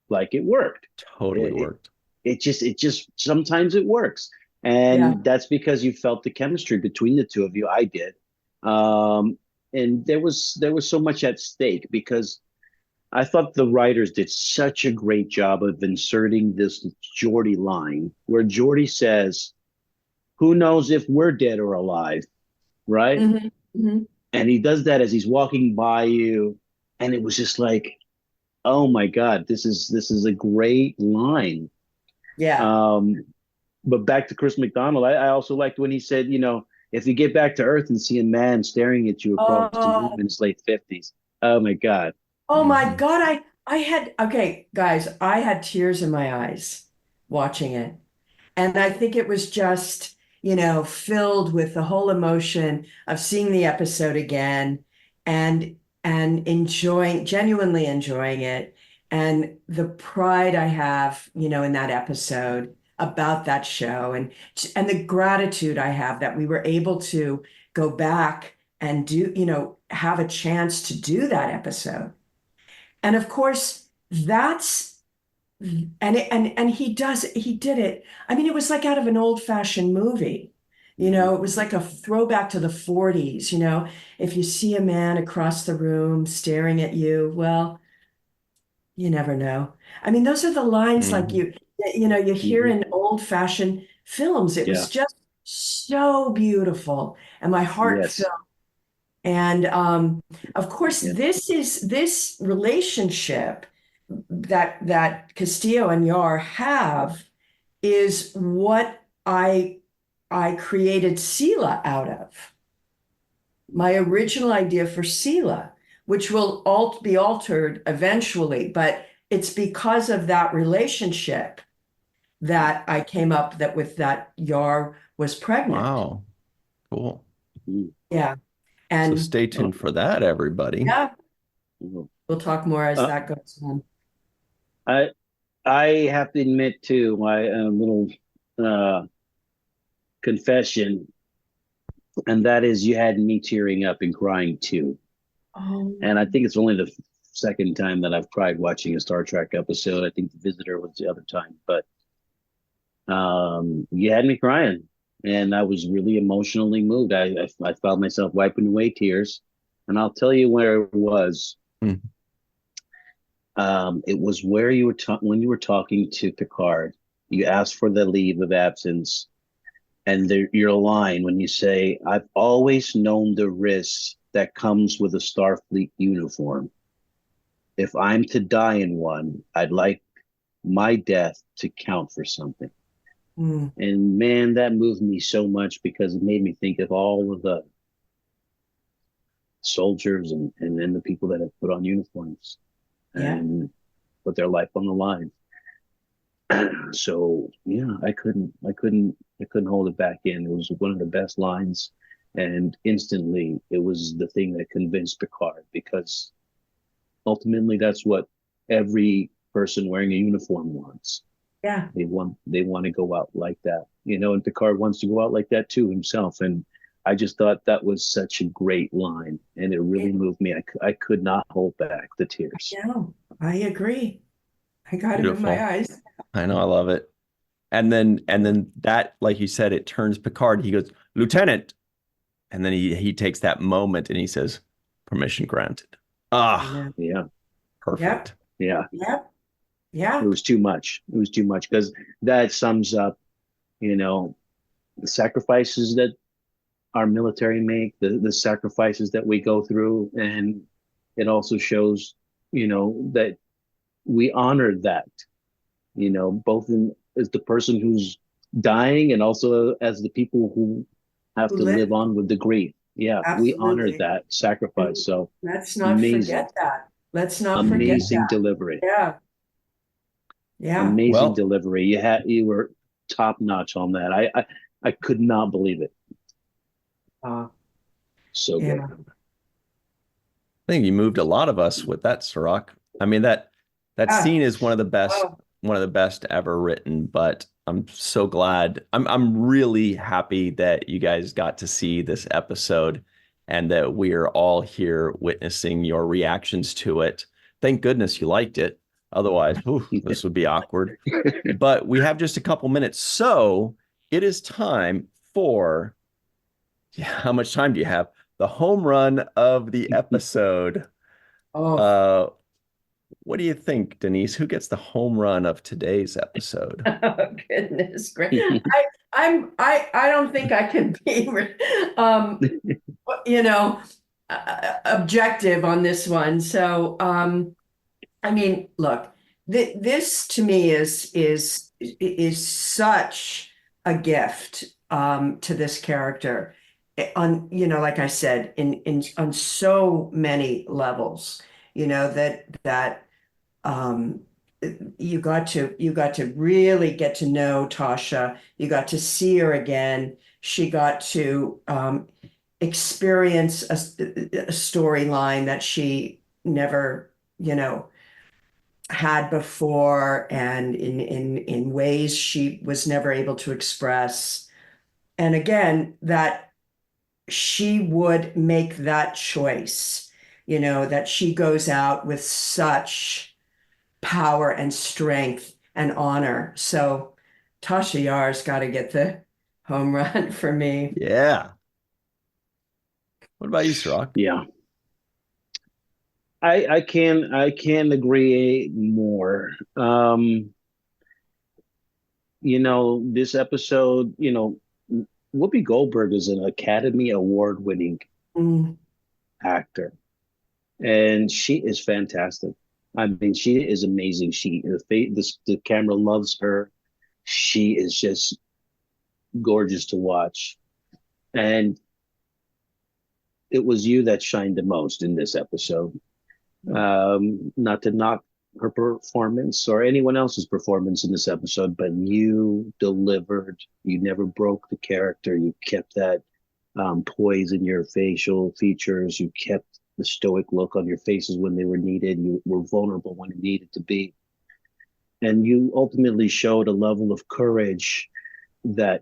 like it worked. Totally worked. It just sometimes it works. And that's because you felt the chemistry between the two of you. I did. And there was so much at stake because I thought the writers did such a great job of inserting this Geordi line where Geordi says, who knows if we're dead or alive, right? Mm-hmm. Mm-hmm. And he does that as he's walking by you. And it was just like, oh my God, this is a great line. Yeah. But back to Chris McDonald, I also liked when he said, if you get back to Earth and see a man staring at you across the room in his late 50s, oh my God. Oh my God. Okay, guys, I had tears in my eyes watching it. And I think it was just, filled with the whole emotion of seeing the episode again and genuinely enjoying it. And the pride I have, in that episode about that show and the gratitude I have that we were able to go back and do, have a chance to do that episode. And of course, and he did it. I mean, it was like out of an old-fashioned movie. It was like a throwback to the 40s. If you see a man across the room staring at you, well, you never know. I mean, those are the lines like you hear in old old-fashioned films. It Yeah. was just so beautiful, and my heart Yes. fell. And of course, Yeah. this relationship that Castillo and Yar have is what I created Sela out of. My original idea for Sela, which will be altered eventually, but it's because of that relationship that I came up with that Yar was pregnant. Wow. Cool. Yeah. So And stay tuned for that, everybody. yeah, Mhm. we'll talk more as that goes on. I have to admit too, my little confession, and that is you had me tearing up and crying too. Oh, And I think it's only the second time that I've cried watching a Star Trek episode. I think The Visitor was the other time, but you had me crying, and I was really emotionally moved. I felt myself wiping away tears, and I'll tell you where it was. Hmm. It was where you were when you were talking to Picard. You asked for the leave of absence, and your line when you say, "I've always known the risks that comes with a Starfleet uniform. If I'm to die in one, I'd like my death to count for something." mm, And man, that moved me so much because it made me think of all of the soldiers and then the people that have put on uniforms yeah. and put their life on the line. So yeah, I couldn't hold it back in. It was one of the best lines, and instantly it was the thing that convinced Picard, because ultimately that's what every person wearing a uniform wants. Yeah. They want to go out like that, and Picard wants to go out like that too himself. And I just thought that was such a great line, and it really moved me. I could not hold back the tears. No, I agree. I got it in my Beautiful. eyes. I know, I love it. And then that, like you said, it turns Picard. He goes, "Lieutenant," and then he takes that moment and he says, "Permission granted." Ah, Yeah, perfect. yeah. Yep. Yeah. It was too much. It was too much, because that sums up, the sacrifices that our military make, the sacrifices that we go through, and it also shows, that we honored that, both as the person who's dying and also as the people who have Who to lived. live on with the grief. Yeah, we honored Absolutely. that sacrifice. So Let's not amazing, forget that. Let's not forget amazing that. delivery, Yeah. Yeah. amazing Well, delivery. You were top notch on that. I could not believe it. So good. Yeah. I think you moved a lot of us with that, Cirroc. I mean, that Ah, scene is one of the best, oh, one of the best ever written, but I'm so glad. I'm really happy that you guys got to see this episode and that we are all here witnessing your reactions to it. Thank goodness you liked it. Otherwise, this would be awkward. But we have just a couple minutes. So it is time for, how much time do you have? The home run of the episode. oh. What do you think, Denise? Who gets the home run of today's episode? Oh, goodness gracious. I don't think I can be you know objective on this one. So I mean, look, this to me is such a gift to this character on, like I said, in on so many levels, that um, you got to really get to know Tasha. You got to see her again. She got to experience a storyline that she never, had before, and in ways she was never able to express. And again, that she would make that choice, that she goes out with such power and strength and honor. So Tasha Yar's got to get the home run for me. Yeah. What about you, Cirroc? Yeah. I can agree more. this episode, Whoopi Goldberg is an Academy Award winning Mm. actor, and she is fantastic. I mean, she is amazing. The camera loves her. She is just gorgeous to watch. And it was you that shined the most in this episode. Not to knock her performance or anyone else's performance in this episode, but you delivered. You never broke the character. You kept that poise in your facial features. You kept the stoic look on your faces when they were needed. You were vulnerable when it needed to be. And you ultimately showed a level of courage that,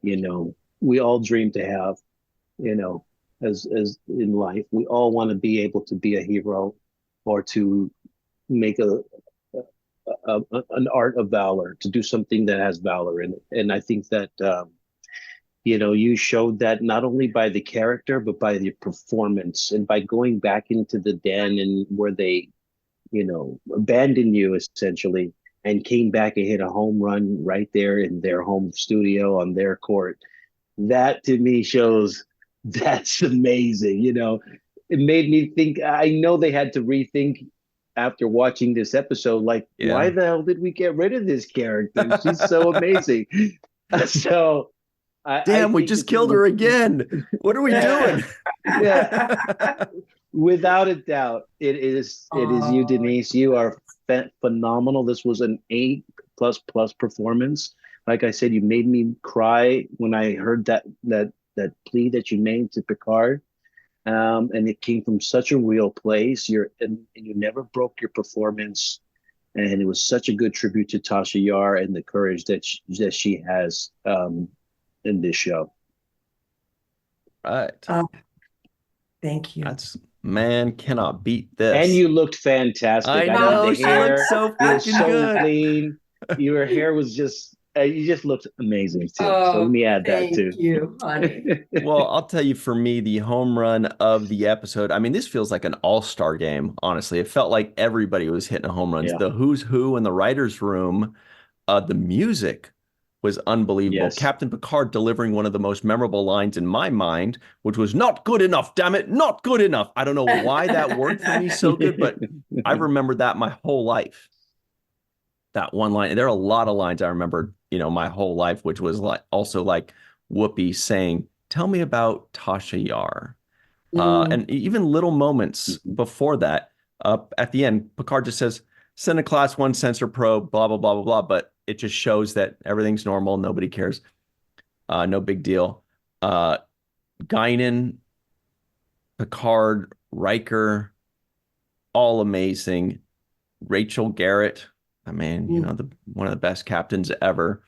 we all dream to have, as in life. We all want to be able to be a hero or to make an art of valor, to do something that has valor in it. And I think that, you showed that not only by the character, but by the performance and by going back into the den and where they, abandoned you essentially and came back and hit a home run right there in their home studio on their court. That to me shows that's amazing. It made me think, I know they had to rethink after watching this episode, like, why the hell did we get rid of this character? She's so amazing. So we just killed her again. What are we doing? Yeah. Without a doubt, it is you, Denise. You are phenomenal. This was an A++ performance. Like I said, you made me cry when I heard that plea that you made to Picard. And it came from such a real place. And you never broke your performance, and it was such a good tribute to Tasha Yar and the courage that she has in this show. Right. Thank you. Cannot beat this. And you looked fantastic. I know, she looked so fucking good. Clean. Your hair was just. You just looked amazing too. So let me add that too. Thank you, honey. Well, I'll tell you, for me, the home run of the episode, I mean, this feels like an all-star game, honestly. It felt like everybody was hitting home runs. Yeah. The who's who in the writer's room, the music was unbelievable. Yes. Captain Picard delivering one of the most memorable lines in my mind, which was, "Not good enough, damn it, not good enough." I don't know why that worked for me so good, but I remembered that my whole life. That one line. There are a lot of lines I remembered, my whole life, which was also like Whoopi saying, "Tell me about Tasha Yar." And even little moments before that, at the end, Picard just says, "Send a class 1 sensor probe, blah, blah, blah, blah, blah." But it just shows that everything's normal. Nobody cares. No big deal. Guinan, Picard, Riker, all amazing. Rachel Garrett, one of the best captains ever.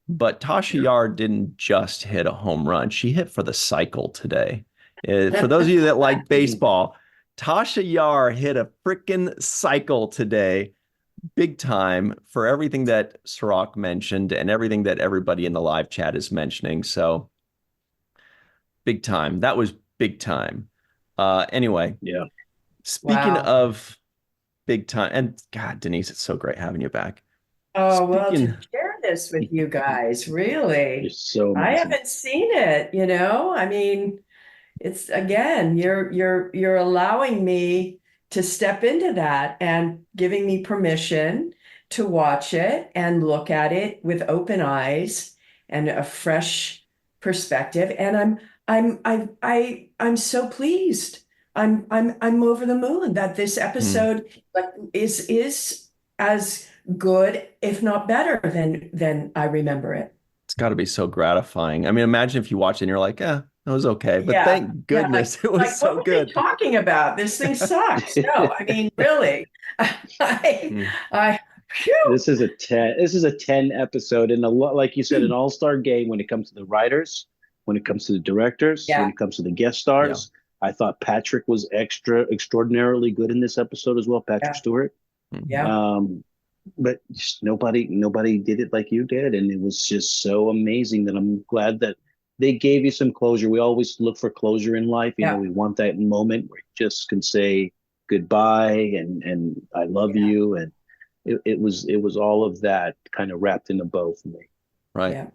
But Tasha Yar didn't just hit a home run. She hit for the cycle today. For those of you that like baseball, Tasha Yar hit a freaking cycle today. Big time for everything that Cirroc mentioned and everything that everybody in the live chat is mentioning. So big time. That was big time. Anyway. Yeah. Speaking of big time, and God, Denise, it's so great having you back. Oh, well, to share this with you guys, really. So I haven't seen it, I mean, it's, again, you're allowing me to step into that and giving me permission to watch it and look at it with open eyes and a fresh perspective. And I'm so pleased. I'm over the moon that this episode is as good, if not better than I remember it. It's got to be so gratifying. I mean, imagine if you watch it and you're like, it was okay. But thank goodness it was so what good. What are they talking about? This thing sucks. No, I mean, really. This is a 10 episode, and like you said, an all-star game when it comes to the writers, when it comes to the directors, when it comes to the guest stars. I thought Patrick was extraordinarily good in this episode as well, Patrick Stewart. Yeah. But just nobody did it like you did, and it was just so amazing that I'm glad that they gave you some closure. We always look for closure in life. You know, we want that moment where you just can say goodbye and I love you, and it was all of that kind of wrapped in a bow for me. Right. Yeah.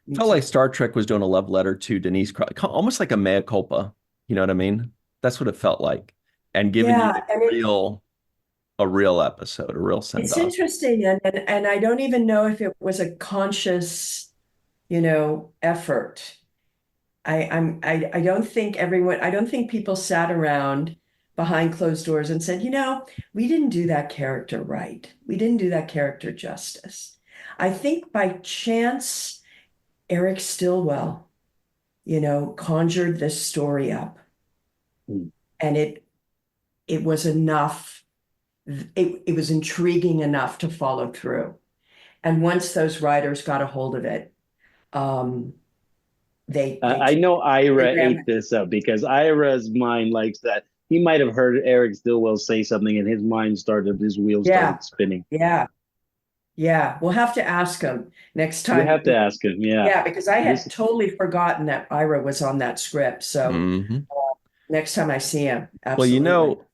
Me Felt too. like Star Trek was doing a love letter to Denise Crosby, almost like a mea culpa. You know what I mean? That's what it felt like. And giving you Yeah, and a real episode, a real send it's off. interesting, and I don't even know if it was a conscious, effort. I don't think I don't think people sat around behind closed doors and said, we didn't do that character right. We didn't do that character justice. I think by chance, Eric Stillwell, conjured this story up, and it was enough. It was intriguing enough to follow through. And once those writers got a hold of it, they I know Ira ran ate this up because Ira's mind likes that. He might have heard Eric Stillwell say something and his wheels started spinning. Yeah. We'll have to ask him next time. We have to ask him. Yeah. Because I had totally forgotten that Ira was on that script. So next time I see him, absolutely. Well,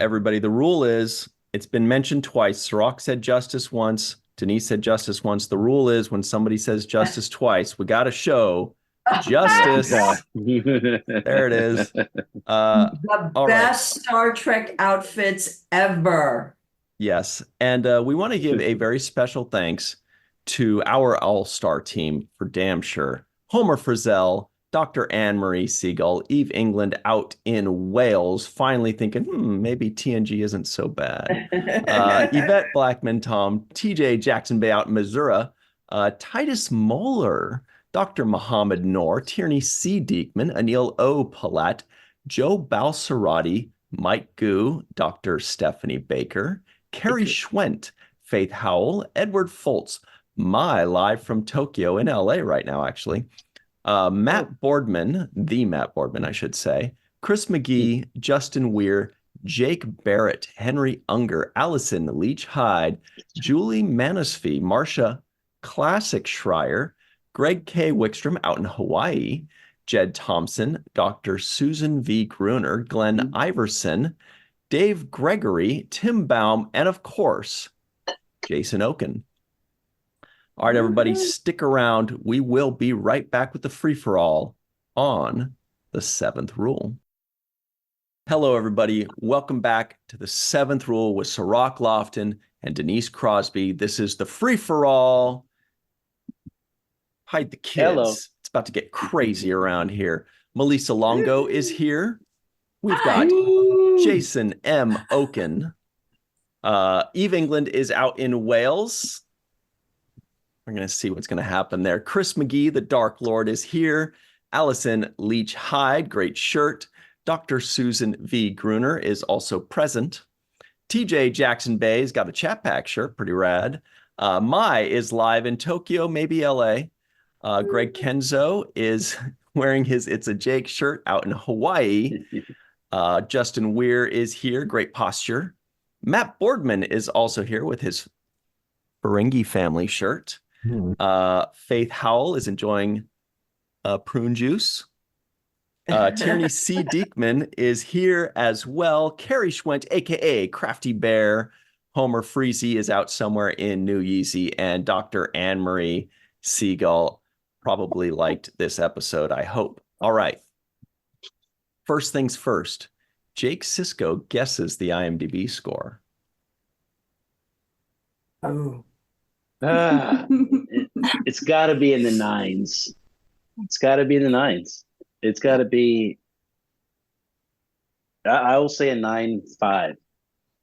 everybody, the rule is it's been mentioned twice. Cirroc said justice once. Denise said justice once. The rule is when somebody says justice twice, we got to show justice. There it is. The best Star Trek outfits ever. Yes. And we want to give a very special thanks to our all-star team for damn sure. Homer Frizzell, Dr. Marie Segal, Eve England out in Wales, finally thinking, maybe TNG isn't so bad. Yvette Blackmon-Tom, TJ Jackson-Bey out in Missouri, Titus Mohler, Dr. Mohamed Noor, Tierney C. Dieckmann, Anil O. Polat, Joe Balsarotti, Mike Goo, Dr. Stephanie Baker, Carrie Schwent, Faith Howell, Edward Foltz, live from Tokyo in LA right now, actually. Matt Boardman, the Matt Boardman, I should say, Chris McGee, Justin Weir, Jake Barrett, Henry Unger, Allyson Leach-Heid, Julie Manasfi, Marcia Classic Schreier, Greg K. Wickstrom out in Hawaii, Jed Thompson, Dr. Susan V. Gruner, Glenn Iverson, Dave Gregory, Tim Baum, and of course, Jason Okun. All right, everybody, stick around. We will be right back with the free-for-all on the seventh rule. Hello, everybody. Welcome back to the seventh rule with Cirroc Lofton and Denise Crosby. This is the free-for-all. Hide the kids. Hello. It's about to get crazy around here. Melissa Longo is here. We've got Jason M. Okun. Eve England is out in Wales. We're going to see what's going to happen there. Chris McGee, the Dark Lord, is here. Allyson Leach-Heid, great shirt. Dr. Susan V. Gruner is also present. TJ Jackson-Bey's got a Chat Pack shirt, pretty rad. Mai is live in Tokyo, maybe LA. Greg Kenzo is wearing his It's a Jake shirt out in Hawaii. Justin Weir is here, great posture. Matt Boardman is also here with his Ferengi family shirt. Faith Howell is enjoying prune juice. Tierney C. Dieckmann is here as well. Carrie Schwent, aka Crafty Bear. Homer Freezy is out somewhere in New Yeezy, and Dr. Marie Segal probably liked this episode, I hope. All right. First things first. Jake Sisko guesses the IMDb score. Oh. It's got to be in the nines. It's got to be in the nines. It's got to be, I will say a 9.5,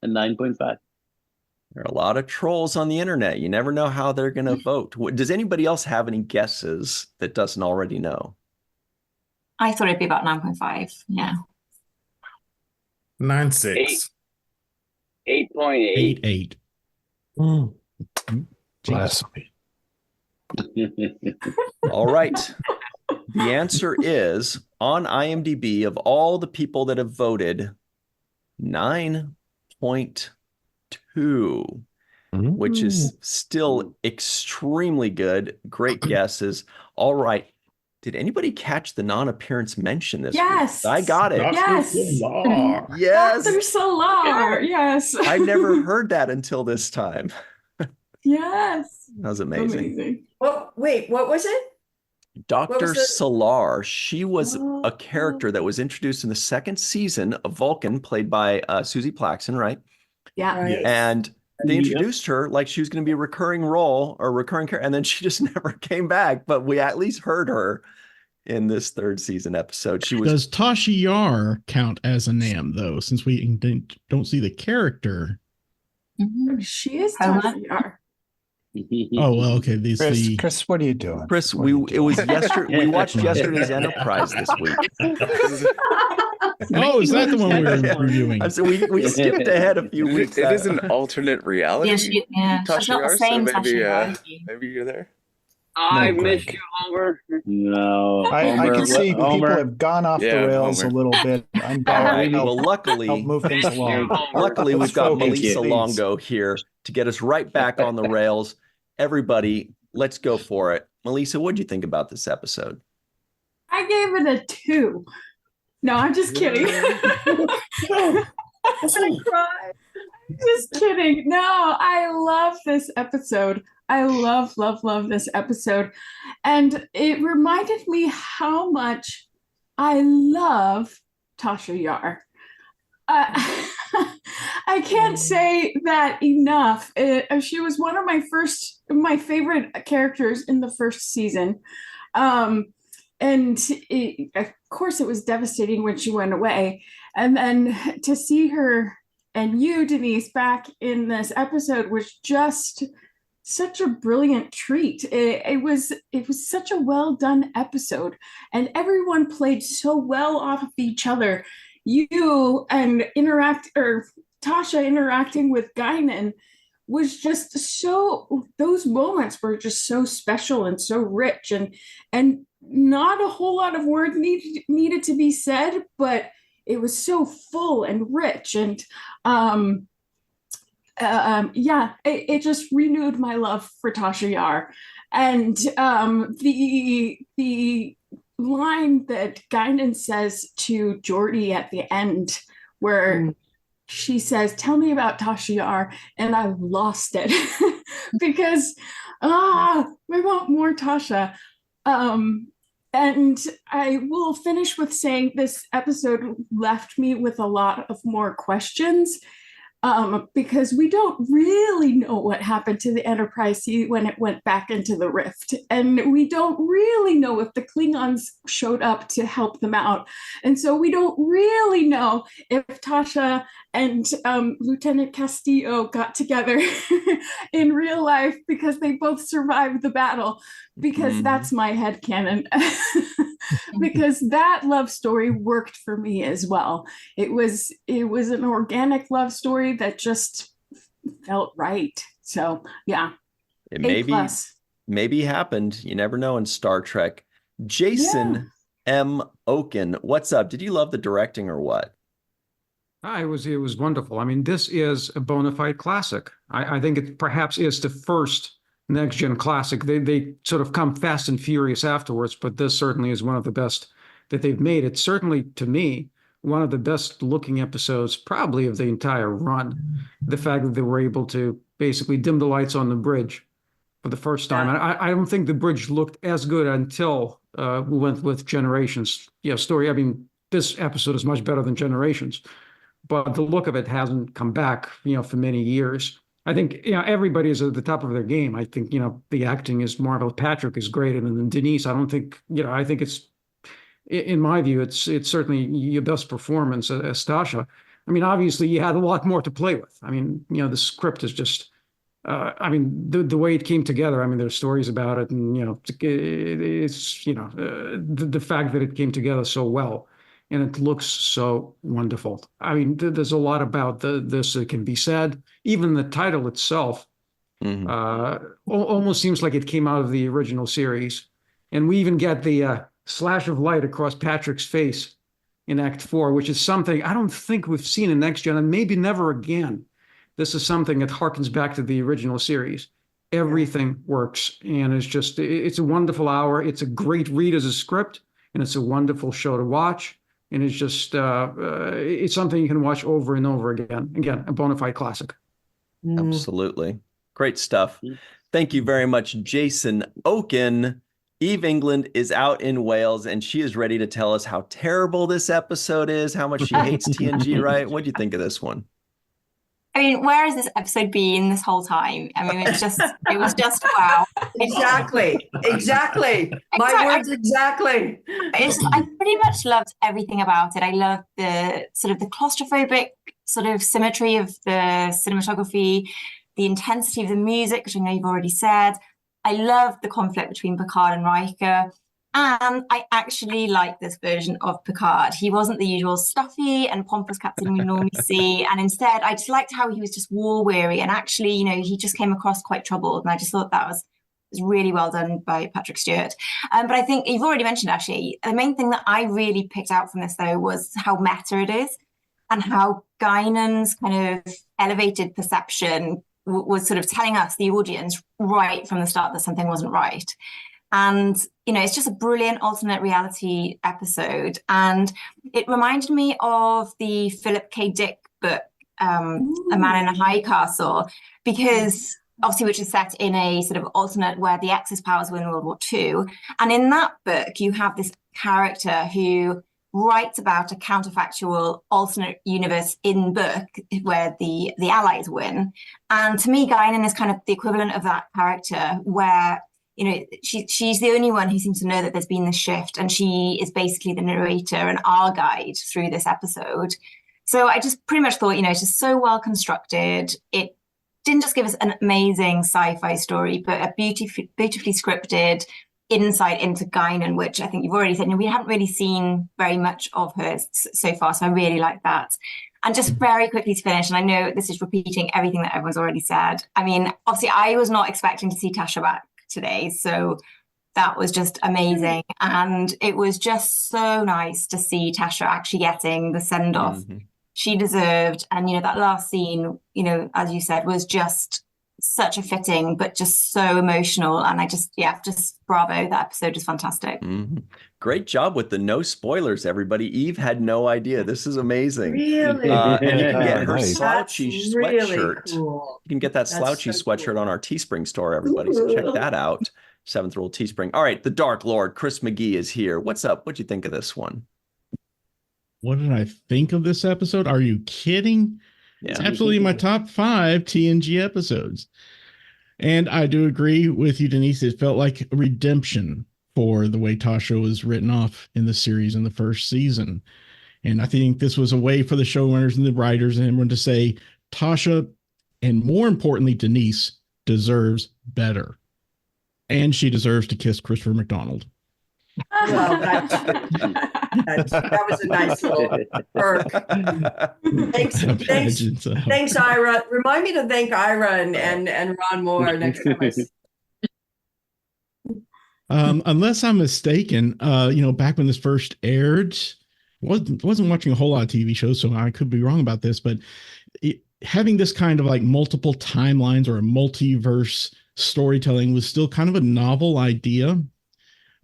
a 9.5. There are a lot of trolls on the internet. You never know how they're going to vote. Does anybody else have any guesses that doesn't already know? I thought it'd be about 9.5. Yeah. 9.6. 8.8. 8.8. Bless me. All right. The answer is on IMDb, of all the people that have voted, 9.2, which is still extremely good. Great guesses. All right. Did anybody catch the non-appearance mention this Yes. week? I got it. Yes. Yes. Dr. Solar. Yes. I never heard that until this time. Yes. That was amazing. Well, wait, what was it? Dr. was the- Salar. She was Oh, a character that was introduced in the second season of Vulcan, played by Susie Plaxton, right? Yeah. right. And they Yep. introduced her like she was going to be a recurring role or recurring character, and then she just never came back. But we at least heard her in this third season episode. She was. Does Tasha Yar count as a NAM though, since we don't see the character? Mhm. She is Polat. Tasha Yar. Oh, well, okay. These the Chris, what are you doing? Chris, What are you it was doing? yesterday. We watched yesterday's Enterprise this week. oh, is that the one we were reviewing? So we skipped ahead a few weeks. It is an alternate reality. Yeah, she's not Tasha the Yar, same so Tasha maybe, Yar. maybe you're there. No, miss Greg. you, Homer. No, I Homer, can see people Homer. have gone off Yeah, the rails Homer. a little bit. I'm All right. help, Well, luckily, help move things along. luckily we've got Thank Melissa you. Longo here to get us right back on the rails. Everybody, let's go for it. Melissa, what did you think about this episode? I gave it a 2. No, I'm just kidding. I cried. Just kidding. No, I love this episode. I love this episode. And it reminded me how much I love Tasha Yar. I can't say that enough. She was one of my favorite characters in the first season. Of course, it was devastating when she went away. And then to see her and you, Denise, back in this episode was just such a brilliant treat. It was such a well done episode, and everyone played so well off of each other. You and Tasha interacting with Guinan was just so, those moments were just so special and so rich, and not a whole lot of words needed to be said, but it was so full and rich, and it just renewed my love for Tasha Yar. And the line that Guinan says to Geordi at the end, where she says, "Tell me about Tasha Yar," and I lost it because we want more Tasha. And I will finish with saying this episode left me with a lot of more questions, because we don't really know what happened to the Enterprise when it went back into the Rift. And we don't really know if the Klingons showed up to help them out. And so we don't really know if Tasha and Lieutenant Castillo got together in real life because they both survived the battle, because that's my headcanon. Because that love story worked for me as well. It was an organic love story that just felt right. So yeah, It A+. maybe happened. You never know in Star Trek. Jason M. Okun, what's up? Did you love the directing or what? It was wonderful. I mean, this is a bona fide classic. I think it perhaps is the first next gen classic. They sort of come fast and furious afterwards, but this certainly is one of the best that they've made. It's certainly, to me, one of the best looking episodes probably of the entire run. The fact that they were able to basically dim the lights on the bridge for the first time. And I don't think the bridge looked as good until we went with Generations story. I mean, this episode is much better than Generations, but the look of it hasn't come back for many years. I think everybody is at the top of their game. I think the acting is marvelous. Patrick is great, and then Denise. I don't think I think it's, in my view, it's certainly your best performance as Tasha. I mean, obviously you had a lot more to play with. I mean, the script is just. I mean, the way it came together. I mean, there's stories about it, and it's the fact that it came together so well, and it looks so wonderful. I mean, there's a lot about this that can be said. Even the title itself almost seems like it came out of the original series. And we even get the slash of light across Patrick's face in Act 4, which is something I don't think we've seen in Next Gen, and maybe never again. This is something that harkens back to the original series. Everything works, and it's a wonderful hour. It's a great read as a script, and it's a wonderful show to watch. And it's just, it's something you can watch over and over again. Again, a bona fide classic. Absolutely. Great stuff. Thank you very much, Jason Okun. Eve England is out in Wales, and she is ready to tell us how terrible this episode is, how much she hates TNG, right? What do you think of this one? I mean, where has this episode been this whole time? I mean, it was just wow. Exactly. My words, exactly. I pretty much loved everything about it. I loved the sort of the claustrophobic sort of symmetry of the cinematography, the intensity of the music, which I know you've already said. I loved the conflict between Picard and Riker. And I actually like this version of Picard. He wasn't the usual stuffy and pompous captain we normally see. And instead, I just liked how he was just war weary. And actually, you know, he just came across quite troubled. And I just thought that was really well done by Patrick Stewart. But I think you've already mentioned, actually, the main thing that I really picked out from this, though, was how meta it is and how Guinan's kind of elevated perception was sort of telling us, the audience, right from the start that something wasn't right. And, you know, it's just a brilliant alternate reality episode. And it reminded me of the Philip K. Dick book, A Man in a High Castle, because obviously which is set in a sort of alternate where the Axis powers were in World War II. And in that book, you have this character who writes about a counterfactual alternate universe in book where the Allies win. And to me, Guinan is kind of the equivalent of that character where, you know, she's the only one who seems to know that there's been this shift, and she is basically the narrator and our guide through this episode. So I just pretty much thought, you know, it's just so well constructed. It didn't just give us an amazing sci-fi story, but a beautifully scripted insight into Guinan, which I think you've already said, you know, we haven't really seen very much of her so far. So I really like that. And just very quickly to finish, and I know this is repeating everything that everyone's already said. I mean, obviously I was not expecting to see Tasha back today, so that was just amazing. And it was just so nice to see Tasha actually getting the send-off she deserved. And, you know, that last scene, you know, as you said, was just such a fitting, but just so emotional. And I just bravo, that episode is fantastic. Great job with the no spoilers, everybody. Eve had no idea. This is amazing. Really? And you can get her Nice. slouchy That's really sweatshirt. cool. You can get that That's slouchy so sweatshirt cool. on our Teespring store, everybody. So check that out. Seventh Rule Teespring. All right, the Dark Lord, Chris McGee, is here. What's up? What'd you think of this one? What did I think of this episode? Are you kidding? Yeah. It's absolutely my top 5 TNG episodes. And I do agree with you, Denise. It felt like a redemption for the way Tasha was written off in the series in the first season. And I think this was a way for the showrunners and the writers and everyone to say, Tasha, and more importantly, Denise, deserves better. And she deserves to kiss Christopher McDonald. Well, that was a nice little perk. Thanks, Ira. Remind me to thank Ira and Ron Moore next time I see. Unless I'm mistaken, you know, back when this first aired, wasn't watching a whole lot of TV shows, so I could be wrong about this, but having this kind of like multiple timelines or a multiverse storytelling was still kind of a novel idea.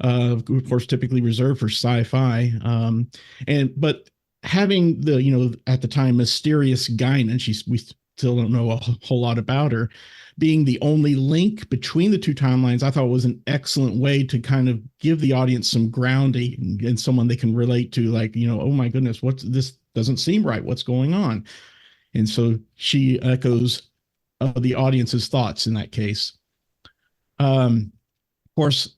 Of course, typically reserved for sci-fi. But having the, you know, at the time, mysterious Guinan, we still don't know a whole lot about her, being the only link between the two timelines, I thought was an excellent way to kind of give the audience some grounding and someone they can relate to, like, you know, oh my goodness, this doesn't seem right. What's going on? And so she echoes the audience's thoughts in that case. Of course,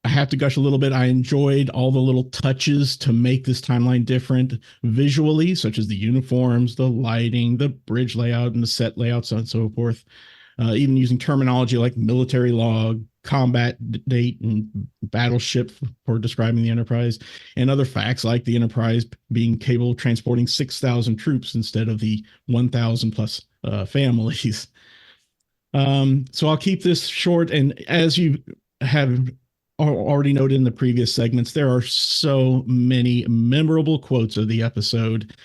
I have to gush a little bit. I enjoyed all the little touches to make this timeline different visually, such as the uniforms, the lighting, the bridge layout, and the set layouts, and so forth. Even using terminology like military log, combat date, and battleship for describing the Enterprise, and other facts like the Enterprise being capable of transporting 6,000 troops instead of the 1,000 plus families. So I'll keep this short. And as you have already noted in the previous segments, there are so many memorable quotes of the episode.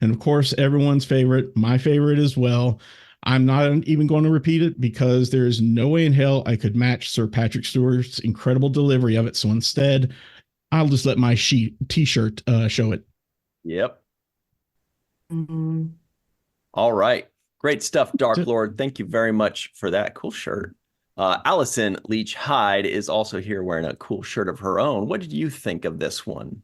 And of course, everyone's favorite, my favorite as well. I'm not even going to repeat it because there is no way in hell I could match Sir Patrick Stewart's incredible delivery of it. So instead, I'll just let my t-shirt show it. Yep. All right. Great stuff, Dark Lord. Thank you very much for that. Cool shirt. Allyson Leach-Heid is also here wearing a cool shirt of her own. What did you think of this one?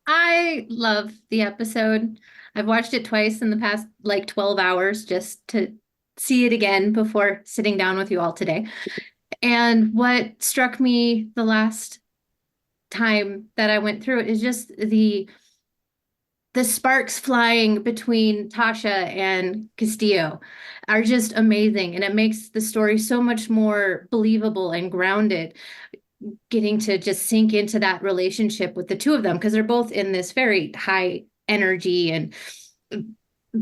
I love the episode. I've watched it twice in the past 12 hours just to see it again before sitting down with you all today. And what struck me the last time that I went through it is just the sparks flying between Tasha and Castillo are just amazing. And it makes the story so much more believable and grounded, getting to just sink into that relationship with the two of them, because they're both in this very high energy and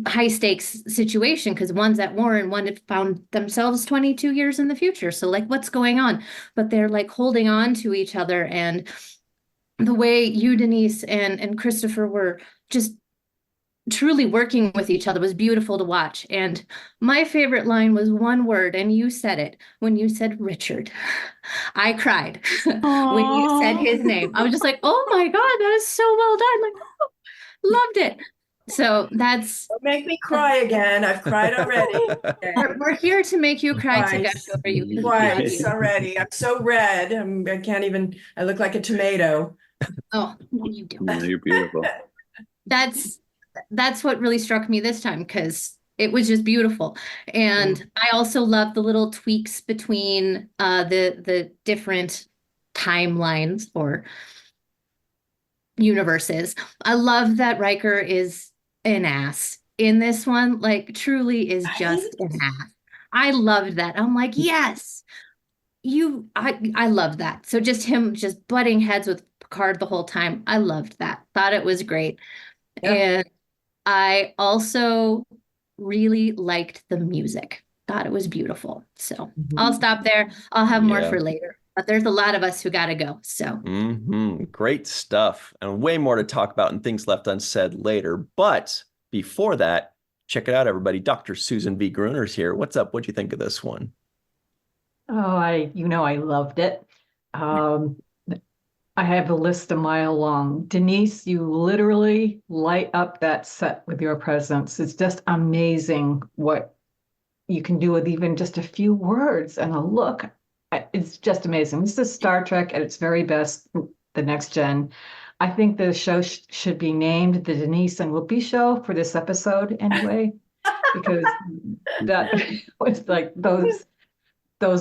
high stakes situation, because one's at war and one had found themselves 22 years in the future. So what's going on? But they're holding on to each other. And the way you, Denise, and Christopher were just truly working with each other was beautiful to watch. And my favorite line was one word, and you said it when you said Richard. I cried when you said his name. I was just like, oh my God, that is so well done. Loved it. So that's... Don't make me cry again. I've cried already. We're here to make you cry to gush over you. Twice already. I'm so red. I can't even, I look like a tomato. Oh, no, you don't. You're beautiful. That's what really struck me this time, because it was just beautiful. And I also love the little tweaks between the different timelines or universes. I love that Riker is an ass in this one, truly is just an ass. I loved that. I'm like, yes, I love that. So just him just butting heads with Picard the whole time. I loved that. Thought it was great. Yep. And I also really liked the music. Thought it was beautiful. So I'll stop there. I'll have more for later. But there's a lot of us who got to go. So great stuff. And way more to talk about and things left unsaid later. But before that, check it out, everybody. Dr. Susan V. Gruner's here. What's up? What'd you think of this one? Oh, I loved it. I have a list a mile long. Denise, you literally light up that set with your presence. It's just amazing what you can do with even just a few words and a look. It's just amazing. This is Star Trek at its very best, the next gen. I think the show should be named the Denise and Whoopi Show for this episode anyway, because that was like those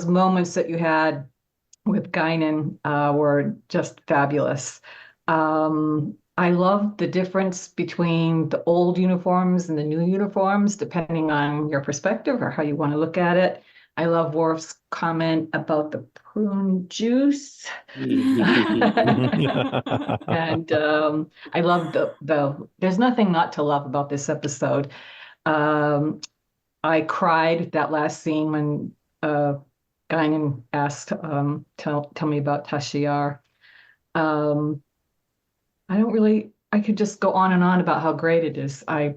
moments that you had with Guinan were just fabulous. I love the difference between the old uniforms and the new uniforms, depending on your perspective or how you want to look at it. I love Worf's comment about the prune juice. And I love there's nothing not to love about this episode. I cried that last scene when Guinan asked, tell me about Tasha Yar. I could just go on and on about how great it is. I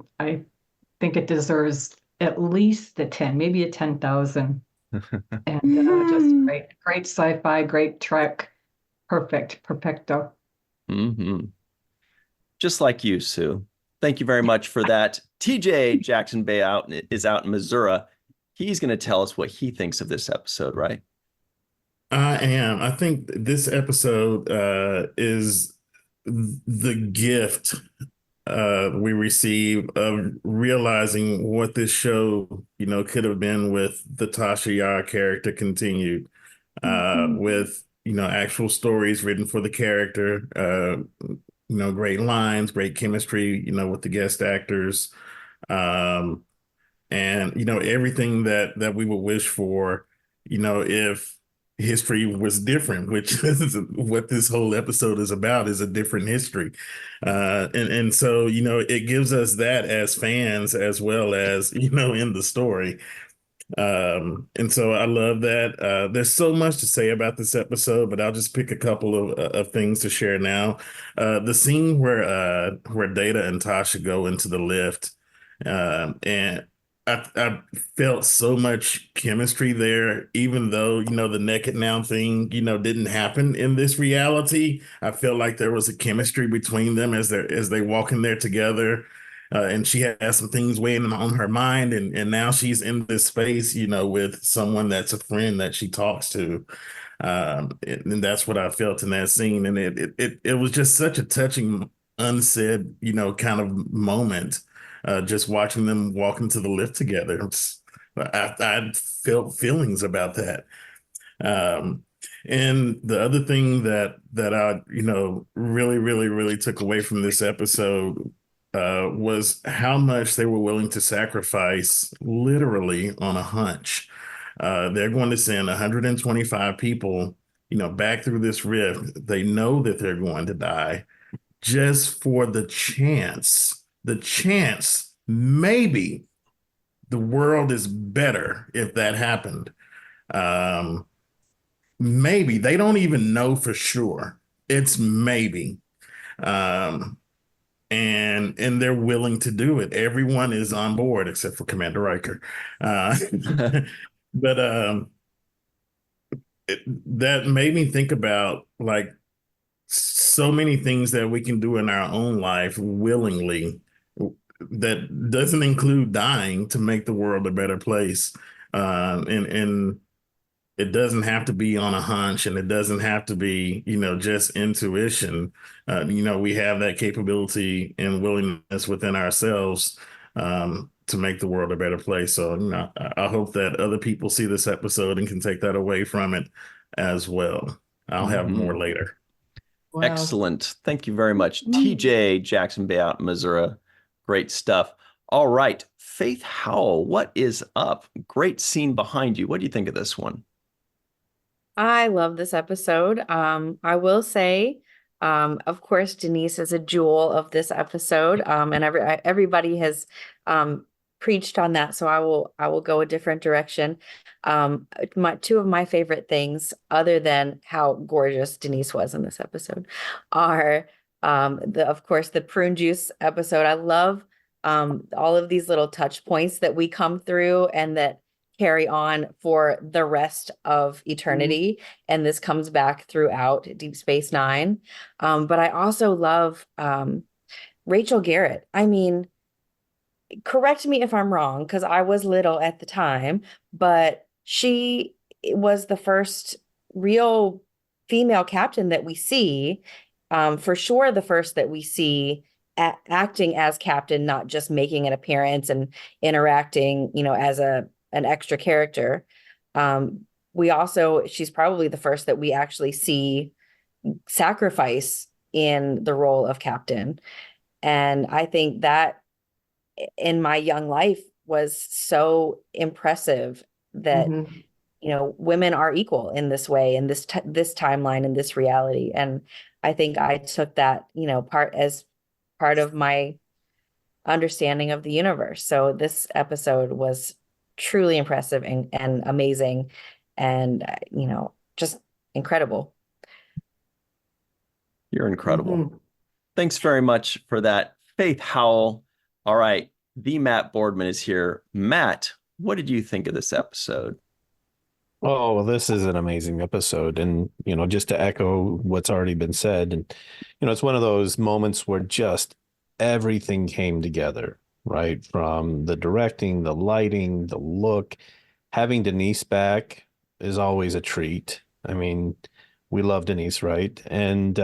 think it deserves at least a 10, maybe a 10,000. And just great sci-fi, great Trek, perfecto. Just like you, Sue. Thank you very much for that. TJ Jackson-Bey is out in Missouri. He's going to tell us what he thinks of this episode, right? I am. I think this episode is the gift we receive of realizing what this show, could have been with the Tasha Yar character continued, with, actual stories written for the character, great lines, great chemistry, with the guest actors, and, everything that we would wish for, if history was different, which is what this whole episode is about, is a different history. And so, it gives us that as fans, as well as, in the story. And so I love that. There's so much to say about this episode, but I'll just pick a couple of things to share now. The scene where Data and Tasha go into the lift, and I felt so much chemistry there, even though, the naked now thing, didn't happen in this reality. I felt like there was a chemistry between them as they walk in there together. and she has some things weighing on her mind, and now she's in this space, with someone that's a friend that she talks to. And that's what I felt in that scene. And it was just such a touching, unsaid, kind of moment, just watching them walk into the lift together. I felt feelings about that. And the other thing that I, really, really, really took away from this episode was how much they were willing to sacrifice literally on a hunch. They're going to send 125 people, back through this rift. They know that they're going to die just for the chance, maybe the world is better if that happened. Maybe they don't even know for sure. It's maybe. And they're willing to do it. Everyone is on board except for Commander Riker. But that made me think about like so many things that we can do in our own life willingly that doesn't include dying to make the world a better place. And it doesn't have to be on a hunch, and it doesn't have to be, just intuition. We have that capability and willingness within ourselves to make the world a better place. So, I hope that other people see this episode and can take that away from it as well. I'll have more later. Wow. Excellent. Thank you very much. TJ, Jackson-Bey out in Missouri. Great stuff. All right. Faith Howell, what is up? Great scene behind you. What do you think of this one? I love this episode. I will say, of course, Denise is a jewel of this episode, and everybody has preached on that. So I will go a different direction. Two of my favorite things, other than how gorgeous Denise was in this episode, are of course the prune juice episode. I love all of these little touch points that we come through and that carry on for the rest of eternity. And this comes back throughout Deep Space Nine. But I also love Rachel Garrett. I mean, correct me if I'm wrong, because I was little at the time, but she was the first real female captain that we see, for sure the first that we see acting as captain, not just making an appearance and interacting, as an extra character. She's probably the first that we actually see sacrifice in the role of captain. And I think that in my young life was so impressive that, women are equal in this way, in this timeline, in this reality. And I think I took that, part of my understanding of the universe. So this episode was truly impressive and amazing and, just incredible. You're incredible. Thanks very much for that, Faith Howell. All right. The Matt Boardman is here. Matt, what did you think of this episode? Oh, well, this is an amazing episode. And, just to echo what's already been said, and, it's one of those moments where just everything came together, right? From the directing, the lighting, the look. Having Denise back is always a treat. I mean, we love Denise, right? And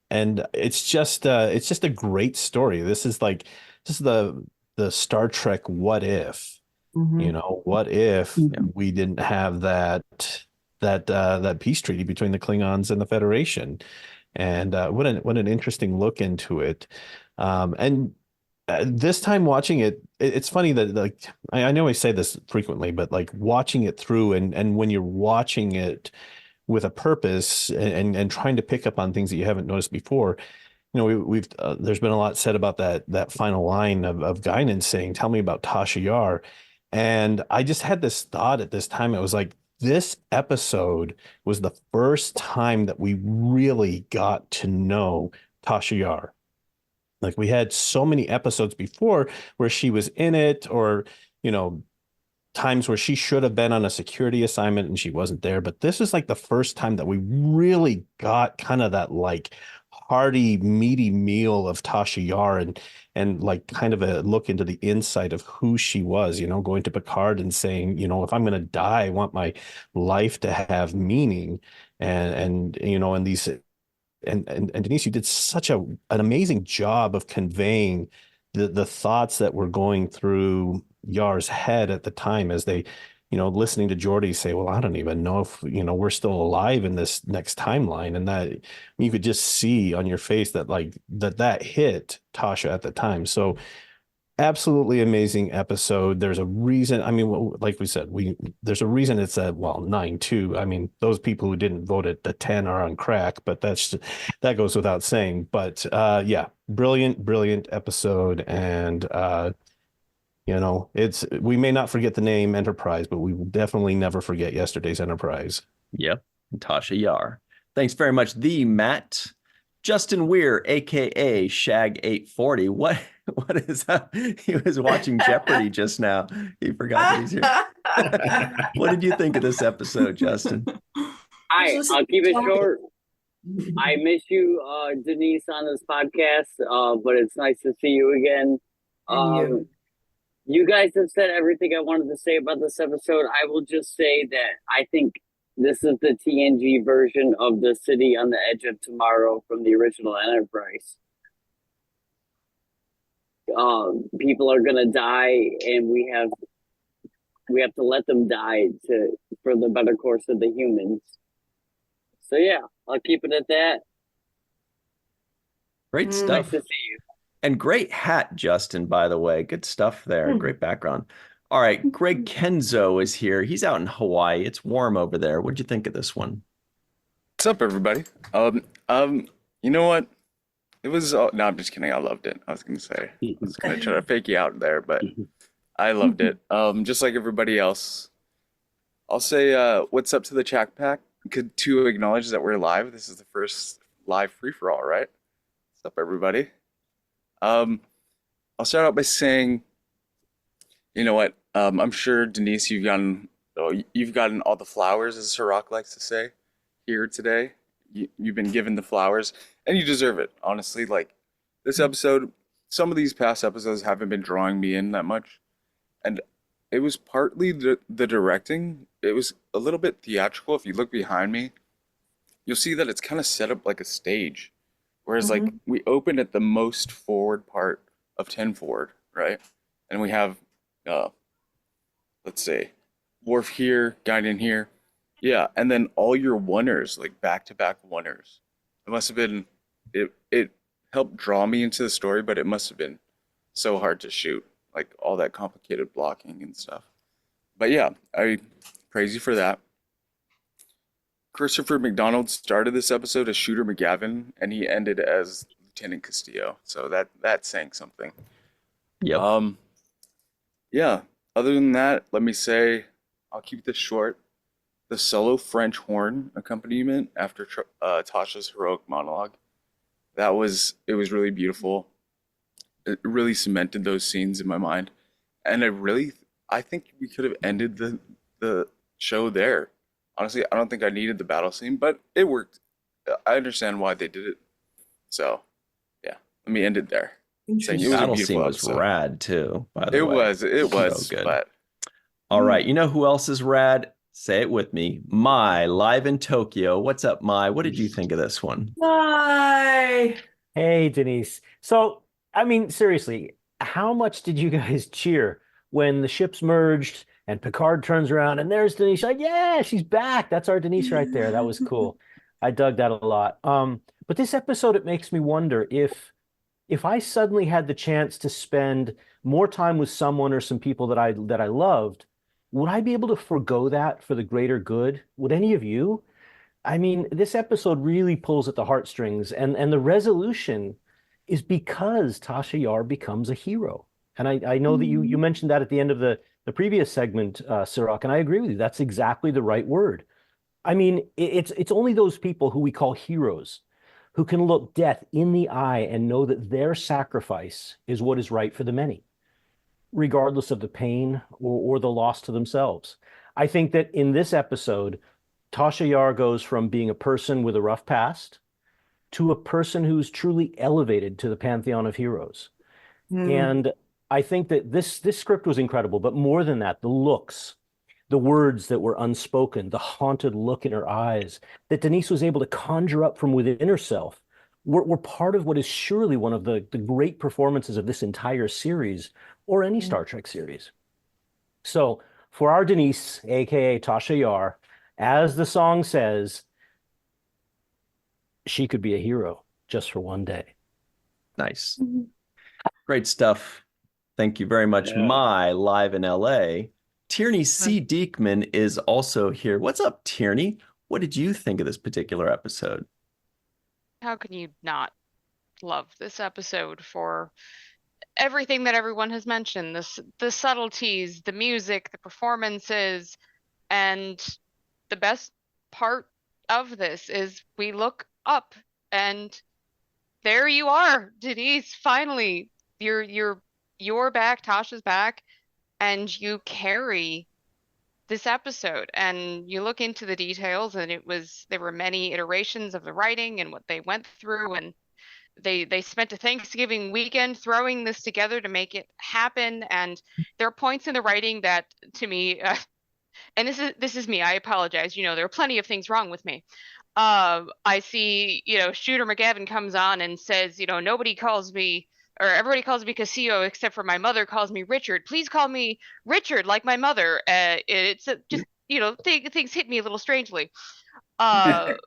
it's just a great story. This is the Star Trek what if. What if we didn't have that peace treaty between the Klingons and the Federation? And what an interesting look into it. And this time watching it, it's funny that I know I say this frequently, but watching it through and when you're watching it with a purpose and trying to pick up on things that you haven't noticed before, we've there's been a lot said about that final line of Guinan saying, "Tell me about Tasha Yar." And I just had this thought at this time. It was like, this episode was the first time that we really got to know Tasha Yar. We had so many episodes before where she was in it, or, times where she should have been on a security assignment and she wasn't there. But this is the first time that we really got kind of that hearty, meaty meal of Tasha Yar, and like kind of a look into the insight of who she was, going to Picard and saying, if I'm going to die, I want my life to have meaning. And these, and Denise, you did such an amazing job of conveying the thoughts that were going through Yar's head at the time as they, listening to Geordi say, well, I don't even know if, we're still alive in this next timeline. And that you could just see on your face that that hit Tasha at the time. So absolutely amazing episode. There's a reason. I mean, like we said, there's a reason it's a 9-2. I mean, those people who didn't vote at the 10 are on crack, but that goes without saying. But yeah, brilliant episode. And we may not forget the name Enterprise, but we will definitely never forget yesterday's Enterprise. Yep. Tasha Yar. Thanks very much. The Matt. Justin Weir, aka Shag 840. What is that? He was watching Jeopardy just now. He forgot that he's here. What did you think of this episode, Justin? I'll keep it short. I miss you, Denise, on this podcast, but it's nice to see you again. You guys have said everything I wanted to say about this episode. I will just say that I think this is the TNG version of the City on the Edge of Tomorrow from the original Enterprise. People are gonna die, and we have to let them die for the better course of the humans. So yeah, I'll keep it at that. Great stuff. Nice to see you. And great hat, Justin, by the way. Good stuff there. Great background. All right. Greg Kenzo is here. He's out in Hawaii. It's warm over there. What'd you think of this one? What's up, everybody? You know what? It was, no, I'm just kidding. I loved it. I was going to say, I was going to try to fake you out there, but I loved it. Just like everybody else. I'll say, what's up to the chat pack? To acknowledge that we're live. This is the first live free-for-all, right? What's up, everybody? I'll start out by saying, you know what? I'm sure, Denise, you've gotten all the flowers, as Cirroc likes to say, here today. You've been given the flowers, and you deserve it. Honestly, like this episode, some of these past episodes haven't been drawing me in that much, and it was partly the directing. It was a little bit theatrical. If you look behind me, you'll see that it's kind of set up like a stage. Whereas like we open at the most forward part of 10 forward, right? And we have, let's say, Worf here, Guinan here. Yeah, and then all your oneers, like back-to-back oneers. It must have been, it helped draw me into the story, but it must have been so hard to shoot. Like all that complicated blocking and stuff. But yeah, I praise you for that. Christopher McDonald started this episode as Shooter McGavin, and he ended as Lieutenant Castillo. So that's saying something. Yep. Yeah. Other than that, let me say, I'll keep this short. The solo French horn accompaniment after Tasha's heroic monologue, it was really beautiful. It really cemented those scenes in my mind, and I think we could have ended the show there. Honestly, I don't think I needed the battle scene, but it worked. I understand why they did it. So, yeah, let me end it there. The battle scene was rad too, by the way. It was so good. But all right, you know who else is rad? Say it with me. Mai, live in Tokyo. What's up, Mai? What did you think of this one? Hi. Hey, Denise. So, I mean, seriously, how much did you guys cheer when the ships merged and Picard turns around and there's Denise? Like, yeah, she's back. That's our Denise right there. That was cool. I dug that a lot. But this episode, it makes me wonder if I suddenly had the chance to spend more time with someone or some people that I loved, would I be able to forego that for the greater good? Would any of you? I mean, this episode really pulls at the heartstrings, and the resolution is because Tasha Yar becomes a hero. And I know that you mentioned that at the end of the previous segment, Cirroc, and I agree with you. That's exactly the right word. I mean, it's only those people who we call heroes who can look death in the eye and know that their sacrifice is what is right for the many, regardless of the pain or the loss to themselves. I think that in this episode, Tasha Yar goes from being a person with a rough past to a person who's truly elevated to the pantheon of heroes. And I think that this script was incredible, but more than that, the looks, the words that were unspoken, the haunted look in her eyes that Denise was able to conjure up from within herself were part of what is surely one of the great performances of this entire series or any Star Trek series. So for our Denise, aka Tasha Yar, as the song says, she could be a hero just for one day. Nice. Great stuff. Thank you very much. Yeah. My live in LA. Tierney C. Dieckmann is also here. What's up, Tierney? What did you think of this particular episode? How can you not love this episode for everything that everyone has mentioned? The subtleties, the music, the performances, and the best part of this is we look up and there you are, Denise. Finally, you're back. Tasha's back. And you carry this episode, and you look into the details, and there were many iterations of the writing and what they went through, and they spent a Thanksgiving weekend throwing this together to make it happen. And there are points in the writing that, to me, and this is me, I apologize. There are plenty of things wrong with me. I see, Shooter McGavin comes on and says, nobody calls me, or everybody calls me Castillo except for my mother calls me Richard. Please call me Richard like my mother. It's just, things hit me a little strangely. And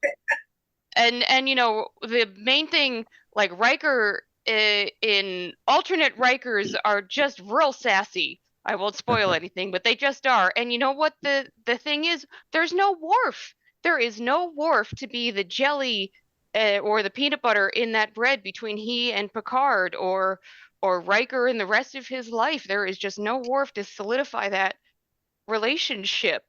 the main thing, like Riker in alternate Rikers are just real sassy. I won't spoil anything, but they just are. And you know what the thing is? There's no Worf. There is no Worf to be the jelly or the peanut butter in that bread between he and Picard or Riker and the rest of his life. There is just no Worf to solidify that relationship.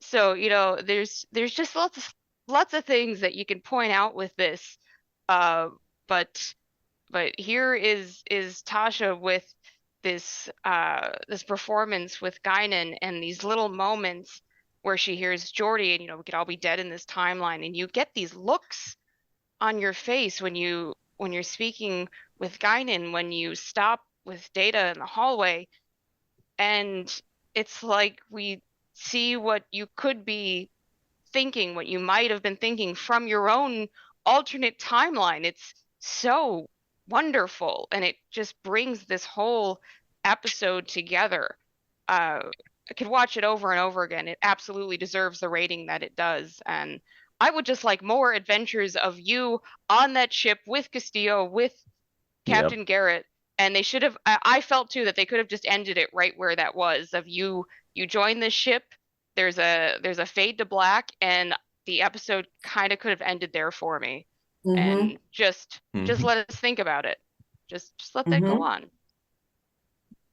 So, there's just lots of things that you can point out with this. But here is Tasha with this performance with Guinan and these little moments where she hears Geordi and we could all be dead in this timeline, and you get these looks on your face when you're speaking with Guinan, when you stop with Data in the hallway, and it's like we see what you could be thinking, what you might have been thinking from your own alternate timeline. It's so wonderful, and it just brings this whole episode together. I could watch it over and over again. It absolutely deserves the rating that it does, and I would just like more adventures of you on that ship with Castillo, with Captain Garrett. And they should have, I felt too that they could have just ended it right where that was, of you join this ship, there's a fade to black, and the episode kind of could have ended there for me. And just let us think about it. Just let that go on.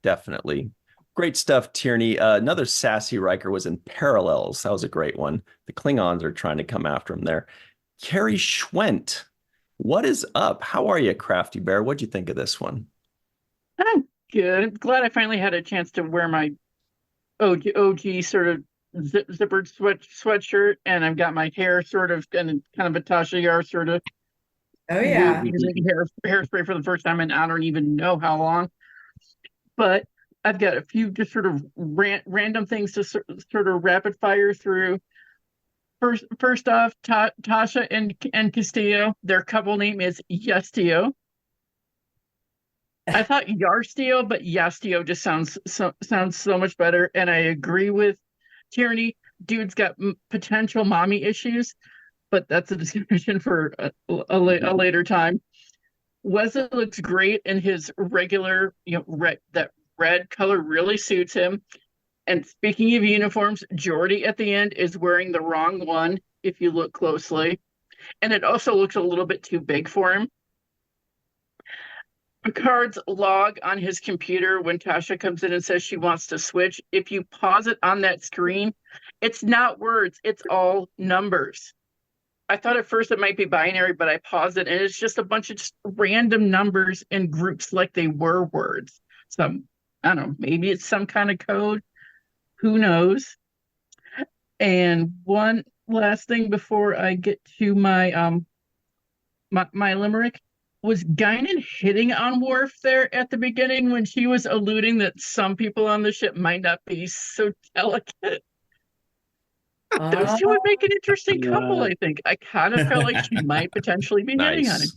Definitely. Great stuff, Tierney. Another sassy Riker was in Parallels. That was a great one. The Klingons are trying to come after him there. Carrie Schwent, what is up? How are you, Crafty Bear? What'd you think of this one? I'm good. Glad I finally had a chance to wear my OG sort of zippered sweatshirt, and I've got my hair sort of kind of a Tasha Yar sort of. Oh yeah, hairspray for the first time, and I don't even know how long. But I've got a few just sort of random things to sort of rapid fire through. First off, Tasha and Castillo, their couple name is Yastio. I thought Yarstio, but Yastio just sounds so much better. And I agree with Tierney. Dude's got potential mommy issues, but that's a discussion for a later time. Wesley looks great in his regular, that red color really suits him. And speaking of uniforms, Geordi at the end is wearing the wrong one if you look closely. And it also looks a little bit too big for him. Picard's log on his computer when Tasha comes in and says she wants to switch, if you pause it on that screen, it's not words, it's all numbers. I thought at first it might be binary, but I paused it and it's just a bunch of just random numbers in groups like they were words. So I don't know, maybe it's some kind of code. Who knows? And one last thing before I get to my my limerick was Guinan hitting on Worf there at the beginning when she was alluding that some people on the ship might not be so delicate. Those two would make an interesting couple, I think. I kind of felt like she might potentially be hitting on him.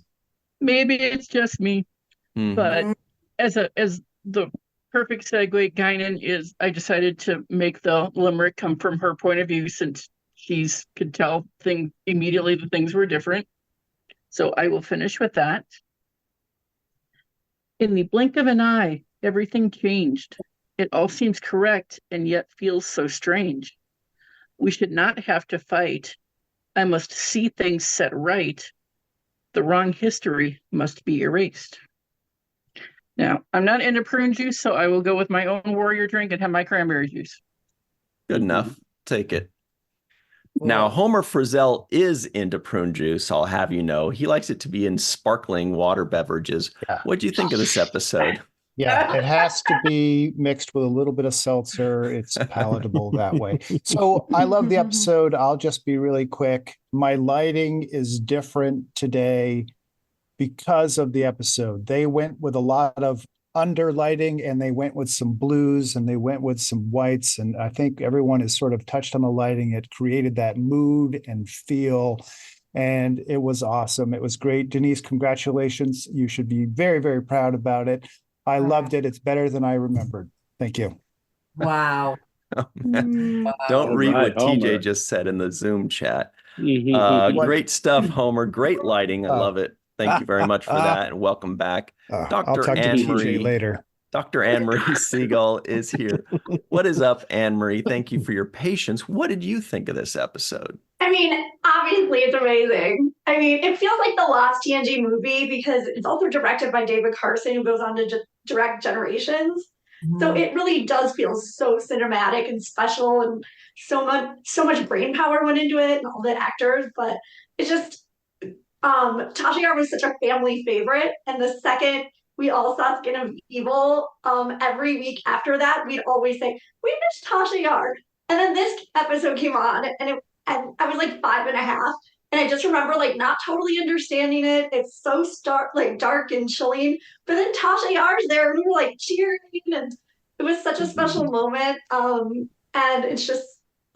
Maybe it's just me, but as the perfect segue, Guinan is, I decided to make the limerick come from her point of view since she's could tell immediately the things were different. So I will finish with that. In the blink of an eye, everything changed. It all seems correct and yet feels so strange. We should not have to fight. I must see things set right. The wrong history must be erased. Now, I'm not into prune juice, so I will go with my own warrior drink and have my cranberry juice. Good enough. Take it. Now, Homer Frizzell is into prune juice, I'll have you know. He likes it to be in sparkling water beverages. Yeah. What do you think of this episode? Yeah, it has to be mixed with a little bit of seltzer. It's palatable that way. So I love the episode. I'll just be really quick. My lighting is different today because of the episode. They went with a lot of under lighting and they went with some blues and they went with some whites. And I think everyone has sort of touched on the lighting. It created that mood and feel. And it was awesome. It was great. Denise, congratulations. You should be very, very proud about it. I loved it. It's better than I remembered. Thank you. Wow. Don't read what TJ just said in the Zoom chat. Great stuff, Homer. Great lighting. I love it. Thank you very much for that, and welcome back. I'll Dr. talk to Anne-Marie TJ later. Dr. Anne-Marie Segal is here. What is up, Anne-Marie? Thank you for your patience. What did you think of this episode? I mean, obviously it's amazing. I mean, it feels like the last TNG movie because it's also directed by David Carson, who goes on to direct Generations. So it really does feel so cinematic and special, and so much brain power went into it and all the actors. But it's just Tasha Yar was such a family favorite, and the second we all saw Skin of Evil, every week after that, we'd always say, "We missed Tasha Yar." And then this episode came on, and I was like 5.5, and I just remember like not totally understanding it. It's so dark and chilling, but then Tasha Yar's there, and we were like cheering, and it was such a special moment. And it's just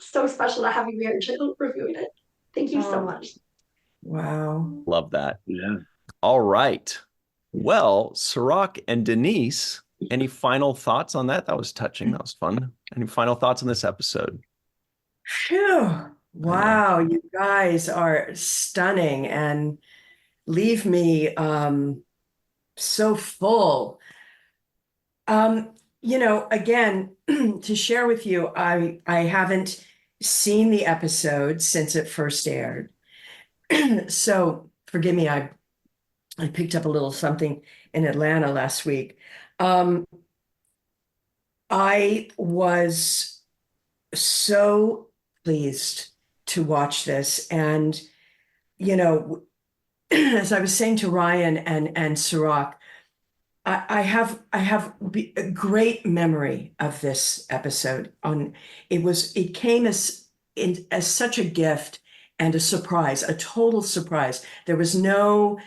so special to have you here reviewing it. Thank you so much. Wow. Love that. Yeah. All right. Well, Cirroc and Denise, any final thoughts on that? That was touching. That was fun. Any final thoughts on this episode? Phew. Wow, you guys are stunning and leave me so full. Again, to share with you, I haven't seen the episode since it first aired. So forgive me, I picked up a little something in Atlanta last week. I was so pleased to watch this. And, as I was saying to Ryan and Cirroc, I have a great memory of this episode. It came as such a gift and a surprise, a total surprise. There was no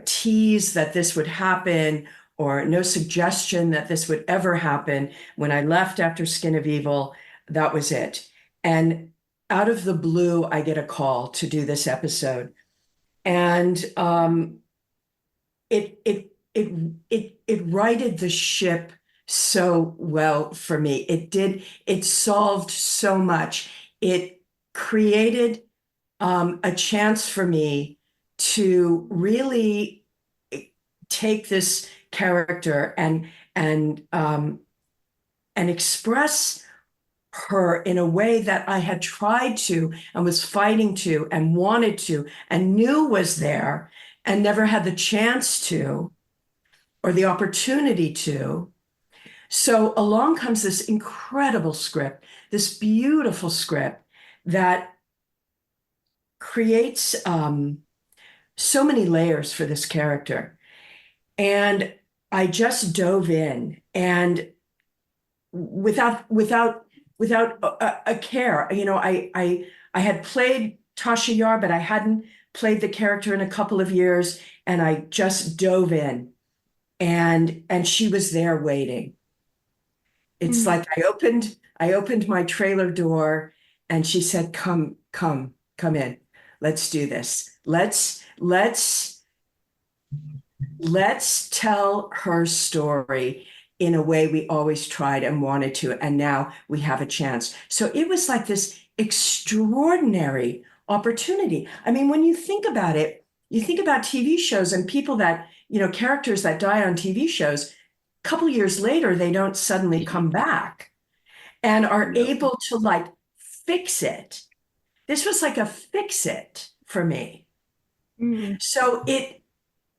tease that this would happen, or no suggestion that this would ever happen. When I left after Skin of Evil, that was it. And out of the blue, I get a call to do this episode. And it righted the ship so well for me. It solved so much. It created a chance for me to really take this character and express her in a way that I had tried to and was fighting to and wanted to and knew was there and never had the chance to or the opportunity to. So along comes this incredible script, this beautiful script that creates so many layers for this character. And I just dove in, and without a care. I had played Tasha Yar, but I hadn't played the character in a couple of years, and I just dove in, and she was there waiting. It's like I opened my trailer door, and she said, come in. Let's do this. Let's tell her story in a way we always tried and wanted to, and now we have a chance. So it was like this extraordinary opportunity. I mean, when you think about it, you think about TV shows and people that, characters that die on TV shows, a couple years later, they don't suddenly come back and are able to like fix it. This was like a fix it for me. So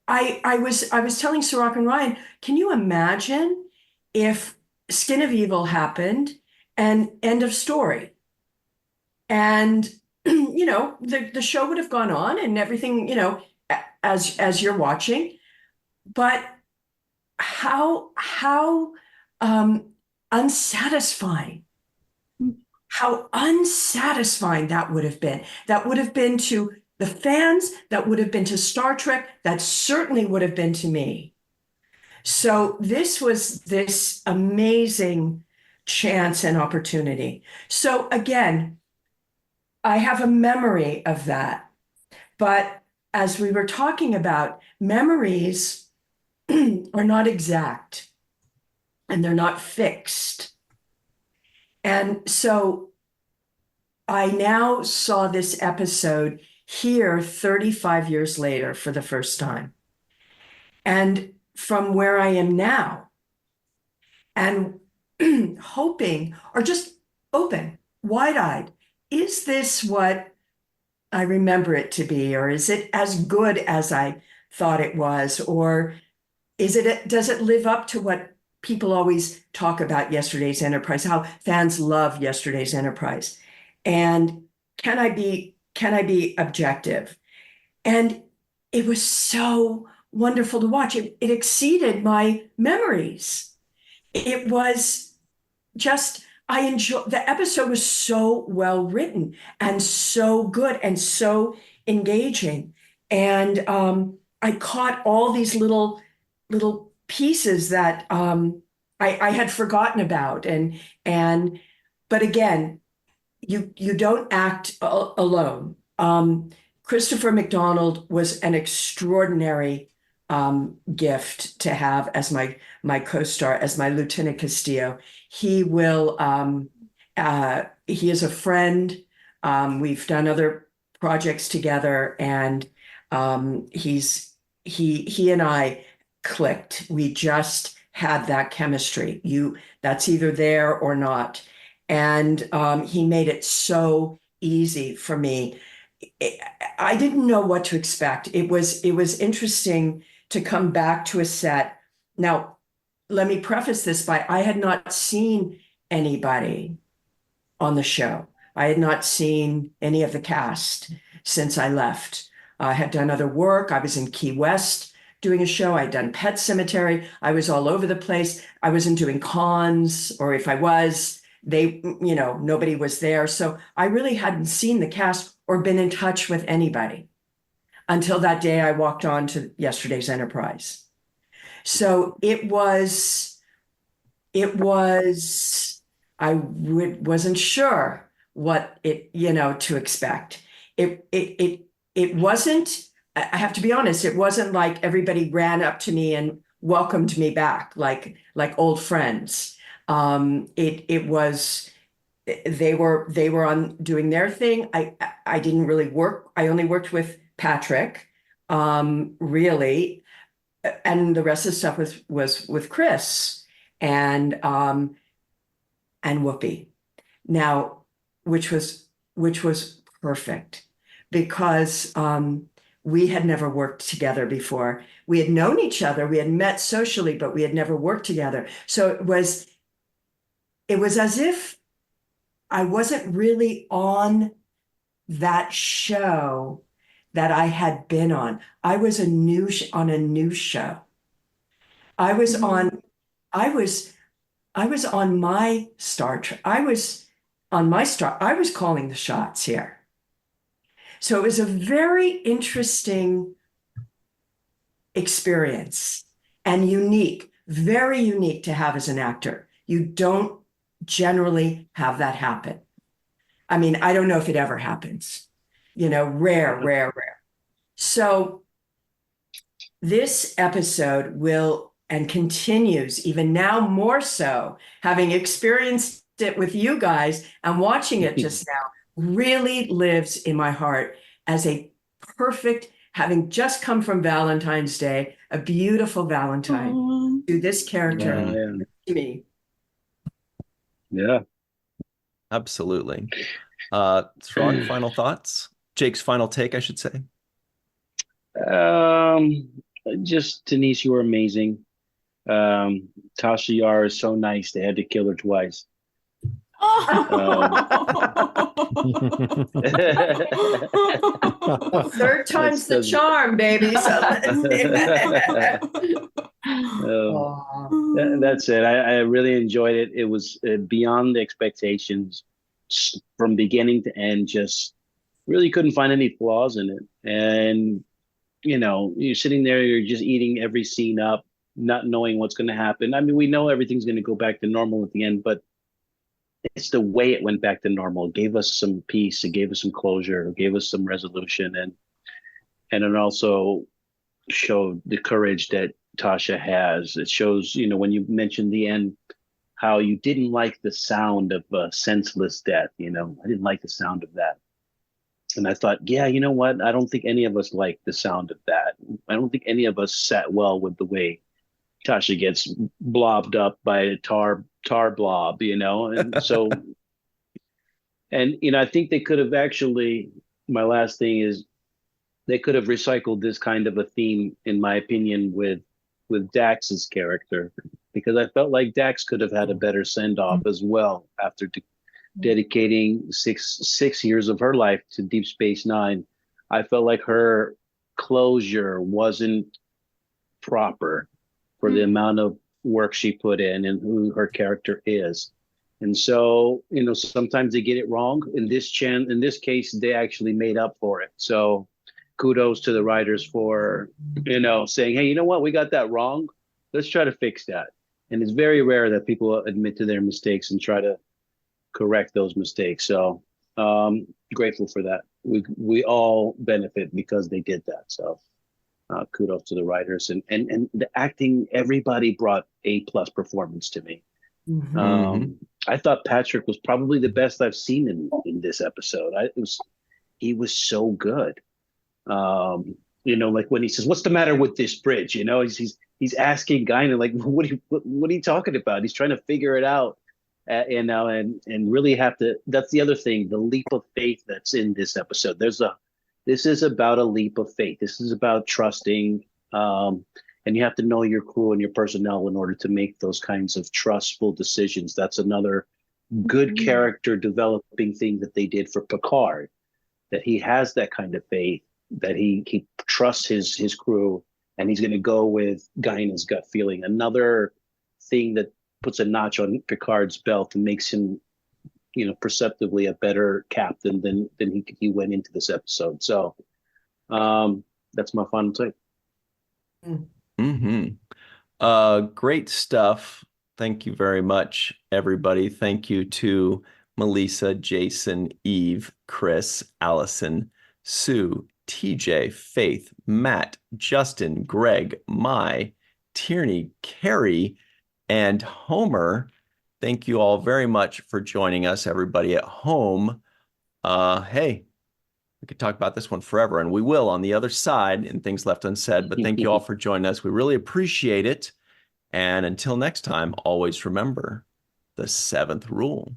I was telling Cirroc and Ryan, can you imagine if Skin of Evil happened and end of story? And, the show would have gone on and everything, as you're watching, but how unsatisfying that would have been. That would have been to the fans, that would have been to Star Trek, that certainly would have been to me. So this was this amazing chance and opportunity. So again, I have a memory of that. But as we were talking about, memories are not exact and they're not fixed. And so I now saw this episode here 35 years later for the first time. And from where I am now, and hoping, or just open, wide-eyed, is this what I remember it to be? Or is it as good as I thought it was? Or does it live up to what people always talk about Yesterday's Enterprise, how fans love Yesterday's Enterprise? And can I be objective? And it was so wonderful to watch. It exceeded my memories. It was just, the episode was so well written and so good and so engaging. And I caught all these little pieces that I had forgotten about. But again, you don't act alone. Christopher McDonald was an extraordinary gift to have as my co-star, as my Lieutenant Castillo. He will, he is a friend. We've done other projects together, and he and I clicked. We just had that chemistry. That's either there or not. And he made it so easy for me. I didn't know what to expect. It was interesting to come back to a set. Now, let me preface this by, I had not seen anybody on the show. I had not seen any of the cast since I left. I had done other work. I was in Key West doing a show. I'd done Pet Cemetery. I was all over the place. I wasn't doing cons, or if I was, nobody was there. So I really hadn't seen the cast or been in touch with anybody until that day I walked on to Yesterday's Enterprise. So it was, I wasn't sure what to expect. It wasn't, I have to be honest, it wasn't like everybody ran up to me and welcomed me back like old friends. It was, they were on doing their thing. I didn't really work. I only worked with Patrick, really, and the rest of the stuff was with Chris and Whoopi. Now, which was perfect, because we had never worked together before. We had known each other. We had met socially, but we had never worked together. So it was as if I wasn't really on that show that I had been on. I was on a new show. I was on my Star Trek. I was calling the shots here. So it was a very interesting experience and unique, very unique to have as an actor. You don't generally have that happen. I mean, I don't know if it ever happens, rare. So this episode will and continues even now more so, having experienced it with you guys and watching it just now, really lives in my heart as a perfect, having just come from Valentine's Day, a beautiful Valentine to this character, to me. Yeah. Absolutely. Strong final thoughts? Jake's final take, I should say. Just Denise, you were amazing. Tasha Yar is so nice. They had to kill her twice. Third time's the charm, baby. That's it. I really enjoyed it. It was beyond the expectations from beginning to end. Just really couldn't find any flaws in it. And, you're sitting there, you're just eating every scene up, not knowing what's going to happen. I mean, we know everything's going to go back to normal at the end, but it's the way it went back to normal. It gave us some peace. It gave us some closure. It gave us some resolution. And it also showed the courage that Tasha has. It shows, when you mentioned the end, how you didn't like the sound of a senseless death. I didn't like the sound of that. And I thought, yeah, you know what? I don't think any of us like the sound of that. I don't think any of us sat well with the way Tasha gets blobbed up by a tar blob, and so, and, I think they could have actually, my last thing is, they could have recycled this kind of a theme, in my opinion, with Dax's character, because I felt like Dax could have had a better send-off as well after dedicating six years of her life to Deep Space Nine. I felt like her closure wasn't proper for the amount of work she put in and who her character is. And so, sometimes they get it wrong. In this case, they actually made up for it. So kudos to the writers for, saying, hey, you know what? We got that wrong. Let's try to fix that. And it's very rare that people admit to their mistakes and try to correct those mistakes. So grateful for that. We all benefit because they did that. So kudos to the writers and the acting. Everybody brought A+ performance to me. I thought Patrick was probably the best I've seen in this episode. He was so good. Like when he says, "What's the matter with this bridge?" He's asking Guinan, like, what are you talking about? He's trying to figure it out. And really have to. That's the other thing, the leap of faith that's in this episode. This is about a leap of faith. This is about trusting, and you have to know your crew and your personnel in order to make those kinds of trustful decisions. That's another good character developing thing that they did for Picard, that he has that kind of faith, that he trusts his crew, and he's going to go with Guinan's gut feeling. Another thing that puts a notch on Picard's belt and makes him, perceptibly a better captain than he went into this episode. So that's my final take. Great stuff. Thank you very much, everybody. Thank you to Melissa, Jason, Eve, Chris, Allison, Sue, TJ, Faith, Matt, Justin, Greg, Mai, Tierney, Carrie, and Homer. Thank you all very much for joining us, everybody at home. Hey, we could talk about this one forever, and we will on the other side in Things Left Unsaid, but thank you all for joining us. We really appreciate it. And until next time, always remember the 7th rule.